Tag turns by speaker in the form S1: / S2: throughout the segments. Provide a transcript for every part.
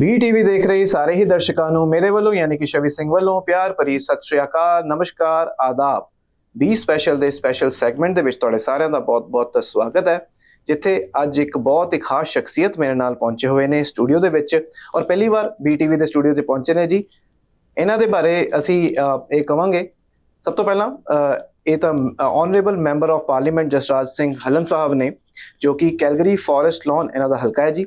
S1: BTV देख रहे सारे ही दर्शकों ਨੂੰ ਮੇਰੇ ਵੱਲੋਂ ਯਾਨੀ ਕਿ ਸ਼ਵੀ ਸਿੰਘ ਵੱਲੋਂ ਪਿਆਰ ਭਰੀ ਸਤਿ ਸ਼੍ਰੀ ਅਕਾਲ, ਨਮਸਕਾਰ, ਆਦਾਬ। ਬੀ ਸਪੈਸ਼ਲ ਦੇ ਸਪੈਸ਼ਲ ਸੈਗਮੈਂਟ ਦੇ ਵਿੱਚ ਤੁਹਾਡੇ ਸਾਰਿਆਂ ਦਾ ਬਹੁਤ-ਬਹੁਤ ਸਵਾਗਤ ਹੈ, ਜਿੱਥੇ ਅੱਜ ਇੱਕ ਬਹੁਤ ਹੀ ਖਾਸ ਸ਼ਖਸੀਅਤ ਮੇਰੇ ਨਾਲ ਪਹੁੰਚੇ ਹੋਏ ਨੇ ਸਟੂਡੀਓ ਦੇ ਵਿੱਚ ਔਰ ਪਹਿਲੀ ਵਾਰ BTV ਦੇ ਸਟੂਡੀਓ 'ਚ ਪਹੁੰਚੇ ਨੇ ਜੀ। ਇਹਨਾਂ ਦੇ ਬਾਰੇ ਅਸੀਂ ਇਹ ਕਵਾਂਗੇ। ਸਭ ਤੋਂ ਪਹਿਲਾਂ ਇਹ ਤਾਂ honourable member of parliament Jasraj Singh Hallan Sahib ਨੇ, ਜੋ ਕਿ ਕੈਲਗਰੀ ਫੋਰੈਸਟ ਲੌਨ ਇਹਨਾਂ ਦਾ ਹਲਕਾ ਹੈ ਜੀ।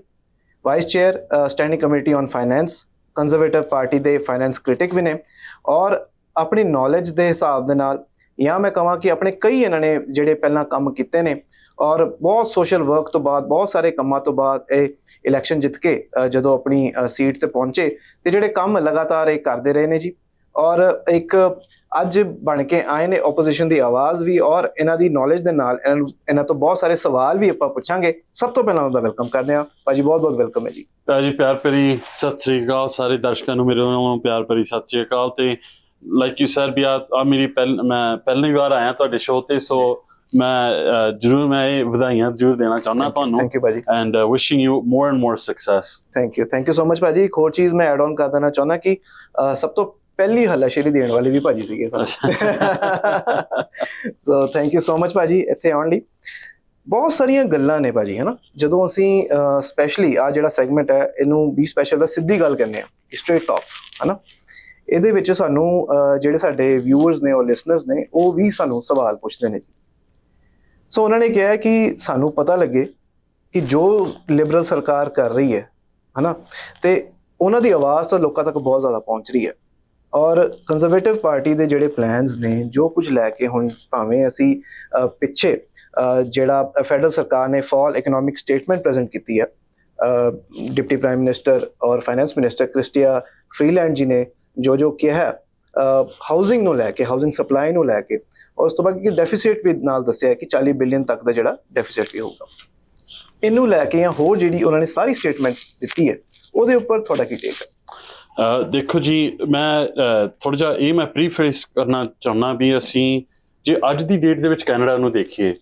S1: Vice chair standing committee on finance, conservative party के फाइनेंस क्रिटिक भी ने और अपनी नॉलेज के हिसाब के नाल या मैं कहां कि अपने कई इन्होंने जिहड़े पहला काम किए ने और बहुत सोशल वर्क तो बाद बहुत सारे कामों तो बाद इलैक्शन जित के जदों अपनी सीट ते पहुंचे तो जिहड़े काम लगातार ये करते रहे ने जी। और एक ਅੱਜ ਬਣ ਕੇ ਆਏ ਨੇ ਓਪੋਜੀਸ਼ਨ ਦੀ ਆਵਾਜ਼ ਵੀ ਔਰ ਇਹਨਾਂ ਦੀ ਨੌਲੇਜ ਦੇ ਨਾਲ ਇਹਨਾਂ ਤੋਂ ਬਹੁਤ ਸਾਰੇ ਸਵਾਲ ਵੀ ਆਪਾਂ ਪੁੱਛਾਂਗੇ। ਸਭ ਤੋਂ ਪਹਿਲਾਂ ਉਹਦਾ ਵੈਲਕਮ ਕਰਦੇ ਹਾਂ ਭਾਜੀ, ਬਹੁਤ ਵੈਲਕਮ ਹੈ ਜੀ।
S2: ਭਾਜੀ ਪਿਆਰ ਭਰੀ ਸਤਿ ਸ੍ਰੀ ਅਕਾਲ, ਸਾਰੇ ਦਰਸ਼ਕਾਂ ਨੂੰ ਮੇਰੇ ਵੱਲੋਂ ਪਿਆਰ ਭਰੀ ਸਤਿ ਸ੍ਰੀ ਅਕਾਲ। ਤੇ ਲਾਈਕ ਯੂ ਸੈਡ ਵੀ ਆ ਮੇਰੀ ਮੈਂ ਪਹਿਲੀ ਵਾਰ ਆਇਆ ਤੁਹਾਡੇ ਸ਼ੋਅ ਤੇ, ਸੋ ਮੈਂ ਜ਼ਰੂਰ ਮੈਂ ਇਹ ਵਧਾਈਆਂ ਜ਼ਰੂਰ ਦੇਣਾ ਚਾਹੁੰਦਾ ਤੁਹਾਨੂੰ।
S1: ਥੈਂਕ ਯੂ ਭਾਜੀ
S2: and wishing you more and more success.
S1: Thank you so much ਭਾਜੀ। ਇੱਕ ਹੋਰ ਚੀਜ਼ ਮੈਂ ਐਡ ਆਨ ਕਰ ਦੇਣਾ ਚਾਹੁੰਦਾ ਕਿ ਸਭ ਤੋਂ ਪਹਿਲੀ ਹੱਲਾਸ਼ੇਰੀ ਦੇਣ ਵਾਲੇ ਵੀ ਭਾਜੀ ਸੀਗੇ so thank you so much ਭਾਜੀ ਇੱਥੇ ਆਉਣ ਲਈ। ਬਹੁਤ ਸਾਰੀਆਂ ਗੱਲਾਂ ਨੇ ਭਾਜੀ, ਹੈ ਨਾ। ਜਦੋਂ ਅਸੀਂ ਸਪੈਸ਼ਲੀ ਆ ਜਿਹੜਾ ਸੈਗਮੈਂਟ ਹੈ ਇਹਨੂੰ ਵੀ ਸਪੈਸ਼ਲ ਦਾ ਸਿੱਧੀ ਗੱਲ ਕਹਿੰਦੇ ਆ, ਸਟ੍ਰੇਟ ਟਾਕ, ਹੈ ਨਾ। ਇਹਦੇ ਵਿੱਚ ਸਾਨੂੰ ਜਿਹੜੇ ਸਾਡੇ ਵਿਊਅਰਸ ਨੇ ਔਰ ਲਿਸਨਰਸ ਨੇ ਉਹ ਵੀ ਸਾਨੂੰ ਸਵਾਲ ਪੁੱਛਦੇ ਨੇ ਜੀ। ਸੋ ਉਹਨਾਂ ਨੇ ਕਿਹਾ ਕਿ ਸਾਨੂੰ ਪਤਾ ਲੱਗੇ ਕਿ ਜੋ ਲਿਬਰਲ ਸਰਕਾਰ ਕਰ ਰਹੀ ਹੈ ਨਾ, ਤੇ ਉਹਨਾਂ ਦੀ ਆਵਾਜ਼ ਤਾਂ ਲੋਕਾਂ ਤੱਕ ਬਹੁਤ ਜ਼ਿਆਦਾ ਪਹੁੰਚ ਰਹੀ ਹੈ। ਔਰ ਕੰਜ਼ਰਵੇਟਿਵ ਪਾਰਟੀ ਦੇ ਜਿਹੜੇ ਪਲਾਨਸ ਨੇ, ਜੋ ਕੁਝ ਲੈ ਕੇ ਹੁਣ ਭਾਵੇਂ ਅਸੀਂ ਪਿੱਛੇ ਜਿਹੜਾ ਫੈਡਰਲ ਸਰਕਾਰ ਨੇ ਫਾਲ ਇਕਨੋਮਿਕ ਸਟੇਟਮੈਂਟ ਪ੍ਰੈਜ਼ੈਂਟ ਕੀਤੀ ਹੈ, ਡਿਪਟੀ ਪ੍ਰਾਈਮ ਮਿਨਿਸਟਰ ਔਰ ਫਾਈਨੈਂਸ ਮਿਨਿਸਟਰ ਕ੍ਰਿਸਟੀਆ ਫਰੀਲੈਂਡ ਜੀ ਨੇ ਜੋ ਕਿਹਾ ਹਾਊਸਿੰਗ ਨੂੰ ਲੈ ਕੇ, ਹਾਊਸਿੰਗ ਸਪਲਾਈ ਨੂੰ ਲੈ ਕੇ, ਔਰ ਉਸ ਤੋਂ ਬਾਅਦ ਕਿ ਡੈਫੀਸਿਟ ਵੀ ਨਾਲ ਦੱਸਿਆ ਕਿ 40 ਬਿਲੀਅਨ ਤੱਕ ਦਾ ਜਿਹੜਾ ਡੈਫੀਸਿਟ ਵੀ ਹੋਊਗਾ। ਇਹਨੂੰ ਲੈ ਕੇ ਜਾਂ ਹੋਰ ਜਿਹੜੀ ਉਹਨਾਂ ਨੇ ਸਾਰੀ ਸਟੇਟਮੈਂਟ ਦਿੱਤੀ ਹੈ ਉਹਦੇ ਉੱਪਰ ਤੁਹਾਡਾ ਕੀ ਟੇਕ ਹੈ?
S2: ਦੇਖੋ ਜੀ, ਮੈਂ ਥੋੜ੍ਹਾ ਜਿਹਾ ਇਹ ਮੈਂ ਪ੍ਰੀਫੇਸ ਕਰਨਾ ਚਾਹੁੰਦਾ ਵੀ ਅਸੀਂ ਜੇ ਅੱਜ ਦੀ ਡੇਟ ਦੇ ਵਿੱਚ ਕੈਨੇਡਾ ਨੂੰ ਦੇਖੀਏ,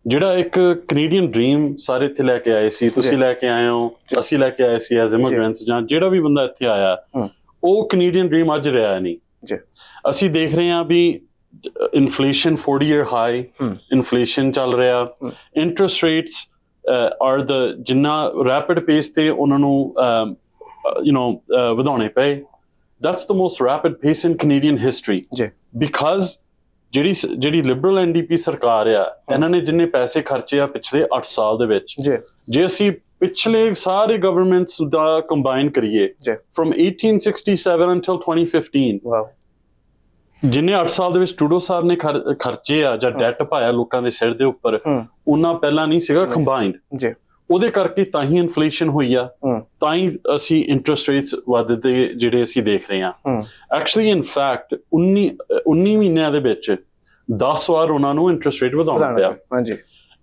S2: ਜਿਹੜਾ ਇੱਕ ਕੈਨੇਡੀਅਨ ਡ੍ਰੀਮ ਸਾਰੇ ਇੱਥੇ ਲੈ ਕੇ ਆਏ ਸੀ, ਤੁਸੀਂ ਲੈ ਕੇ ਆਏ ਹੋ, ਅਸੀਂ ਲੈ ਕੇ ਆਏ ਸੀ ਐਜ਼ ਇਮੀਗ੍ਰੈਂਟਸ, ਜਾਂ ਜਿਹੜਾ ਵੀ ਬੰਦਾ ਇੱਥੇ ਆਇਆ, ਉਹ ਕੈਨੇਡੀਅਨ ਡ੍ਰੀਮ ਅੱਜ ਰਿਹਾ ਨਹੀਂ। ਅਸੀਂ ਦੇਖ ਰਹੇ ਹਾਂ ਵੀ ਇਨਫਲੇਸ਼ਨ 40-year ਹਾਈ ਇਨਫਲੇਸ਼ਨ ਚੱਲ ਰਿਹਾ, ਇੰਟਰਸਟ ਰੇਟਸ ਆਰ ਜਿੰਨਾ ਰੈਪਿਡ ਪੇਸ ਤੇ ਉਹਨਾਂ ਨੂੰ ਵਧਾਉਣੇ ਪਏ। That's the most rapid pace in Canadian history because ਜਿਹੜੀ ਲਿਬਰਲ NDP ਸਰਕਾਰ ਆ, ਇਹਨਾਂ ਨੇ ਜਿੰਨੇ ਪੈਸੇ ਖਰਚੇ ਆ ਪਿਛਲੇ 8 ਸਾਲ ਦੇ ਵਿੱਚ, ਜੇ ਅਸੀਂ ਪਿਛਲੇ ਸਾਰੇ ਗਵਰਨਮੈਂਟਸ ਦਾ ਕੰਬਾਈਨ ਕਰੀਏ from 1867 until 2015, ਜਿੰਨੇ 8 ਸਾਲ ਦੇ ਵਿੱਚ ਟਰੂਡੋ ਸਾਹਿਬ ਨੇ ਖਰਚੇ ਆ ਜਾਂ ਡੈਟ ਪਾਇਆ ਲੋਕਾਂ ਦੇ ਸਿਰ ਦੇ ਉੱਪਰ, ਉਹਨਾਂ ਪਹਿਲਾਂ ਨਹੀਂ ਸੀਗਾ ਕੰਬਾਈਨਡ। ਉਹਦੇ ਕਰਕੇ ਤਾਂ ਹੀ ਇਨਫਲੇਸ਼ਨ ਹੋਈ ਆ, ਤਾਂ ਹੀ ਅਸੀਂ ਇੰਟਰਸਟ ਰੇਟਸ ਵੱਧਦੇ ਜਿਹੜੇ ਅਸੀਂ ਦੇਖ ਰਹੇ ਹਾਂ। ਐਕਚੁਅਲੀ ਇਨ ਫੈਕਟ 19 ਮਹੀਨਿਆਂ ਦੇ ਵਿੱਚ 10 ਵਾਰ ਉਹਨਾਂ ਨੂੰ ਇੰਟਰਸਟ ਰੇਟ ਵਧਾਉਣਾ ਪਿਆ।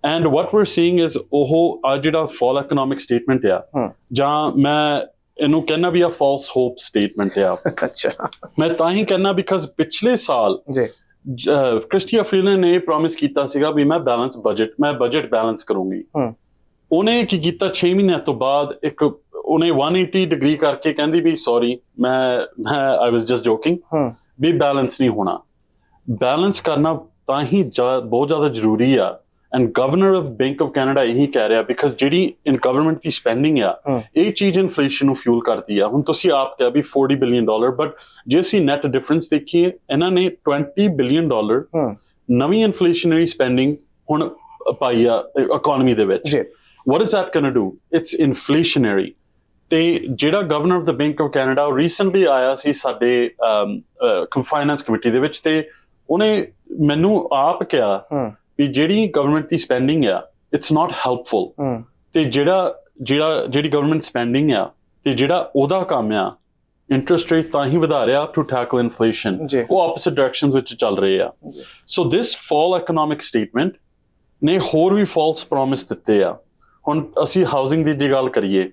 S2: And what we're seeing is ਉਹ ਆ ਜਿਹੜਾ ਫਾਲ ਇਕਨੋਮਿਕ ਸਟੇਟਮੈਂਟ ਆ, ਜਾਂ ਮੈਂ ਇਹਨੂੰ ਕਹਿੰਦਾ ਵੀ ਆ ਫਾਲਸ ਹੋਪ ਸਟੇਟਮੈਂਟ ਆ। ਮੈਂ ਤਾਂ ਹੀ ਕਹਿੰਦਾ ਬਿਕਾਜ਼ ਪਿਛਲੇ ਸਾਲ ਕ੍ਰਿਸਟੀਆ ਫਰੀਲੈਂਡ ਨੇ ਪ੍ਰੋਮਿਸ ਕੀਤਾ ਸੀਗਾ ਵੀ ਮੈਂ ਬਜਟ ਬੈਲੈਂਸ ਕਰੂੰਗੀ। ਉਹਨੇ ਕੀ ਕੀਤਾ, 6 ਮਹੀਨਿਆਂ ਤੋਂ ਬਾਅਦ ਉਹਨੇ 180 ਡਿਗਰੀ ਕਰਕੇ ਕਹਿੰਦੀ ਵੀ ਸੌਰੀ, ਮੈਂ ਆਈ ਵਾਸ ਜਸਟ ਜੋਕਿੰਗ, ਵੀ ਬੈਲੈਂਸ ਨਹੀਂ ਹੋਣਾ। ਬੈਲੈਂਸ ਕਰਨਾ ਤਾਂ ਹੀ ਬਹੁਤ ਜ਼ਿਆਦਾ ਜ਼ਰੂਰੀ ਆ। And governor of bank of Canada ਇਹੀ ਕਹਿ ਰਿਹਾ ਬਿਕਾਜ਼ ਜਿਹੜੀ ਇਨ ਗਵਰਨਮੈਂਟ ਦੀ ਸਪੈਂਡਿੰਗ ਆ, ਇਹ ਚੀਜ਼ ਇਨਫਲੇਸ਼ਨ ਨੂੰ ਫਿਊਲ ਕਰਦੀ ਆ। ਹੁਣ ਤੁਸੀਂ ਆਪ ਕਿਹਾ ਵੀ $40 ਬਿਲੀਅਨ, ਬਟ ਜੇ ਅਸੀਂ ਨੈਟ ਡਿਫਰੈਂਸ ਦੇਖੀਏ, ਇਹਨਾਂ ਨੇ $20 ਬਿਲੀਅਨ ਨਵੀਂ ਇਨਫਲੇਸ਼ਨਰੀ ਸਪੈਂਡਿੰਗ ਹੁਣ ਪਾਈ ਆ ਇਕੋਨਮੀ ਦੇ ਵਿੱਚ। What is that going to do? It's inflationary. ਤੇ ਜਿਹੜਾ governor of the Bank of Canada ਉਹ ਰੀਸੈਂਟਲੀ ਆਇਆ ਸੀ ਸਾਡੇ ਫਾਈਨੈਂਸ ਕਮੇਟੀ ਦੇ ਵਿੱਚ, ਤੇ ਉਹਨੇ ਮੈਨੂੰ ਆਪ ਕਿਹਾ ਵੀ ਜਿਹੜੀ ਗਵਰਨਮੈਂਟ ਦੀ ਸਪੈਂਡਿੰਗ ਆ, ਇਟਸ ਨਾਟ ਹੈਲਪਫੁਲ। ਤੇ ਜਿਹੜੀ ਗਵਰਨਮੈਂਟ ਸਪੈਂਡਿੰਗ ਆ ਤੇ ਜਿਹੜਾ ਉਹਦਾ ਕੰਮ ਆ, ਇੰਟਰਸਟ ਰੇਟਸ ਤਾਂ ਹੀ ਵਧਾ ਰਿਹਾ ਟੂ ਟੈਕਲ ਇਨਫਲੇਸ਼ਨ, ਉਹ ਆਪੋਜ਼ਿਟ ਡਾਇਰੈਕਸ਼ਨਸ ਵਿੱਚ ਚੱਲ ਰਹੇ ਆ। ਸੋ ਦਿਸ ਫਾਲ ਇਕਨੋਮਿਕ ਸਟੇਟਮੈਂਟ ਨੇ ਹੋਰ ਵੀ ਫਾਲਸ ਪ੍ਰੋਮਿਸ ਦਿੱਤੇ ਆ। ਹੁਣ ਅਸੀਂ ਹਾਊਸਿੰਗ ਦੀ ਜੇ ਗੱਲ ਕਰੀਏ,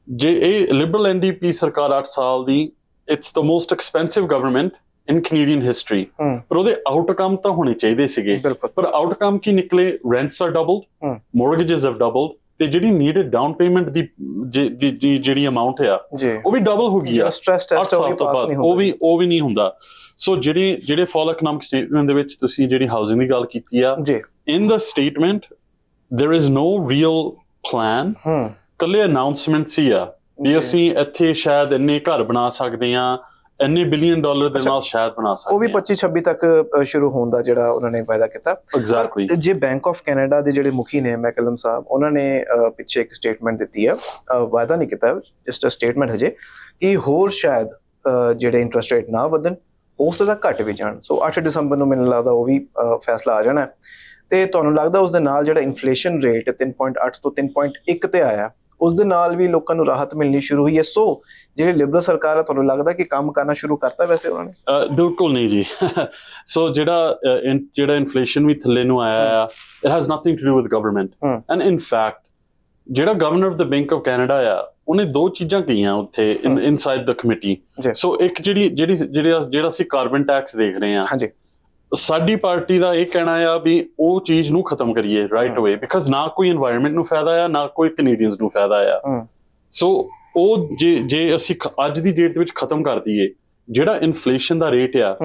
S2: ਜੇ ਇਹ ਲਿਬਰਲ NDP ਸਰਕਾਰ 8 ਸਾਲ ਦੀ, it's the most expensive government in Canadian history, ਪਰ ਉਹਦੇ ਆਊਟਕਮ ਤਾਂ ਹੋਣੇ ਚਾਹੀਦੇ ਸੀਗੇ। ਪਰ ਆਊਟਕਮ ਕੀ ਨਿਕਲੇ? Rents are doubled, mortgages have doubled, ਤੇ ਜਿਹੜੀ ਨੀਡਡ ਡਾਊਨ ਪੇਮੈਂਟ ਦੀ ਜਿਹੜੀ ਅਮਾਉਂਟ ਆ ਉਹ ਵੀ ਡਬਲ ਹੋ ਗਈ ਆ
S1: ਸਟ੍ਰੈਸ ਟੈਸਟ
S2: ਉਹ ਵੀ ਨਹੀਂ ਹੁੰਦਾ। ਸੋ ਜਿਹੜੇ ਫਾਲ ਇਕਨੋਮਿਕ ਸਟੇਟਮੈਂਟ ਦੇ ਵਿੱਚ ਤੁਸੀਂ ਜਿਹੜੀ ਹਾਊਸਿੰਗ ਦੀ ਗੱਲ ਕੀਤੀ ਆ, ਇਨ ਦਾ statement there is no real plan, ਕੱਲੇ ਅਨਾਉਂਸਮੈਂਟਸ ਹੀ ਆ ਵੀ ਅਸੀਂ ਇੱਥੇ ਸ਼ਾਇਦ ਇੰਨੇ ਘਰ ਬਣਾ ਸਕਦੇ ਆ, ਇੰਨੇ $1 ਬਿਲੀਅਨ ਦੇ ਨਾਲ ਸ਼ਾਇਦ ਬਣਾ ਸਕਦੇ।
S1: ਉਹ ਵੀ 25-26 ਤੱਕ ਸ਼ੁਰੂ ਹੋਣ ਦਾ ਜਿਹੜਾ ਉਹਨਾਂ ਨੇ ਵਾਅਦਾ ਕੀਤਾ।
S2: ਐਗਜ਼ੈਕਟਲੀ।
S1: ਜੇ ਬੈਂਕ ਆਫ ਕੈਨੇਡਾ ਦੇ ਜਿਹੜੇ ਮੁਖੀ ਨੇ ਮੈਕਲਮ ਸਾਹਿਬ, ਉਹਨਾਂ ਨੇ ਪਿੱਛੇ ਇੱਕ ਸਟੇਟਮੈਂਟ ਦਿੱਤੀ ਆ, ਵਾਅਦਾ ਨਹੀਂ ਕੀਤਾ, ਜਸਟ ਅ ਸਟੇਟਮੈਂਟ ਹਜੇ, ਕਿ ਹੋਰ ਸ਼ਾਇਦ ਜਿਹੜੇ ਇੰਟਰਸਟ ਰੇਟ ਨਾ ਵਧਣ, ਹੋ ਸਕਦਾ ਘੱਟ ਵੀ ਜਾਣ। ਸੋ 8 ਦਸੰਬਰ ਨੂੰ ਮੈਨੂੰ ਲੱਗਦਾ ਉਹ ਵੀ ਫੈਸਲਾ ਆ ਜਾਣਾ। ਤੇ ਤੁਹਾਨੂੰ ਲੱਗਦਾ ਉਸ ਦੇ ਨਾਲ ਜਿਹੜਾ ਇਨਫਲੇਸ਼ਨ ਰੇਟ 3.8 ਤੋਂ 3.1 ਤੇ ਆਇਆ, ਉਸ ਦੇ ਨਾਲ ਵੀ ਲੋਕਾਂ ਨੂੰ ਰਾਹਤ ਮਿਲਣੀ ਸ਼ੁਰੂ ਹੋਈ ਹੈ। ਸੋ ਜਿਹੜੀ ਲਿਬਰਲ ਸਰਕਾਰ ਹੈ, ਤੁਹਾਨੂੰ ਲੱਗਦਾ ਕਿ ਕੰਮ ਕਰਨਾ ਸ਼ੁਰੂ ਕਰਤਾ ਵੈਸੇ ਉਹਨਾਂ ਨੇ?
S2: ਬਿਲਕੁਲ ਨਹੀਂ ਜੀ। ਸੋ ਜਿਹੜਾ ਇਨਫਲੇਸ਼ਨ ਵੀ ਥੱਲੇ ਨੂੰ ਆਇਆ ਆ, it has nothing to do with government. And in fact ਜਿਹੜਾ governor of the Bank of Canada ਆ, ਉਹਨੇ 2 ਚੀਜ਼ਾਂ ਕਹੀਆਂ ਉੱਥੇ ਇਨਸਾਈਡ ਦ ਕਮੇਟੀ। ਸੋ ਇੱਕ ਜਿਹੜਾ ਅਸੀਂ ਕਾਰਬਨ ਟੈਕਸ ਦੇਖ ਰਹੇ ਹਾਂ, ਸਾਡੀ ਪਾਰਟੀ ਦਾ ਇਹ ਕਹਿਣਾ ਆ ਵੀ ਉਹ ਚੀਜ਼ ਨੂੰ ਖਤਮ ਕਰੀਏ ਰਾਈਟ ਅਵੇ, ਬਿਕਾਜ਼ ਨਾ ਕੋਈ এনवायरमेंट ਨੂੰ ਫਾਇਦਾ ਆ, ਨਾ ਕੋਈ ਕੈਨੇਡੀਅਨਸ ਨੂੰ ਫਾਇਦਾ ਆ। ਸੋ ਉਹ ਜੇ ਅਸੀਂ ਅੱਜ ਦੀ ਡੇਟ ਦੇ ਵਿੱਚ ਖਤਮ ਕਰ ਦਈਏ, ਜਿਹੜਾ ਇਨਫਲੇਸ਼ਨ ਦਾ ਰੇਟ ਆ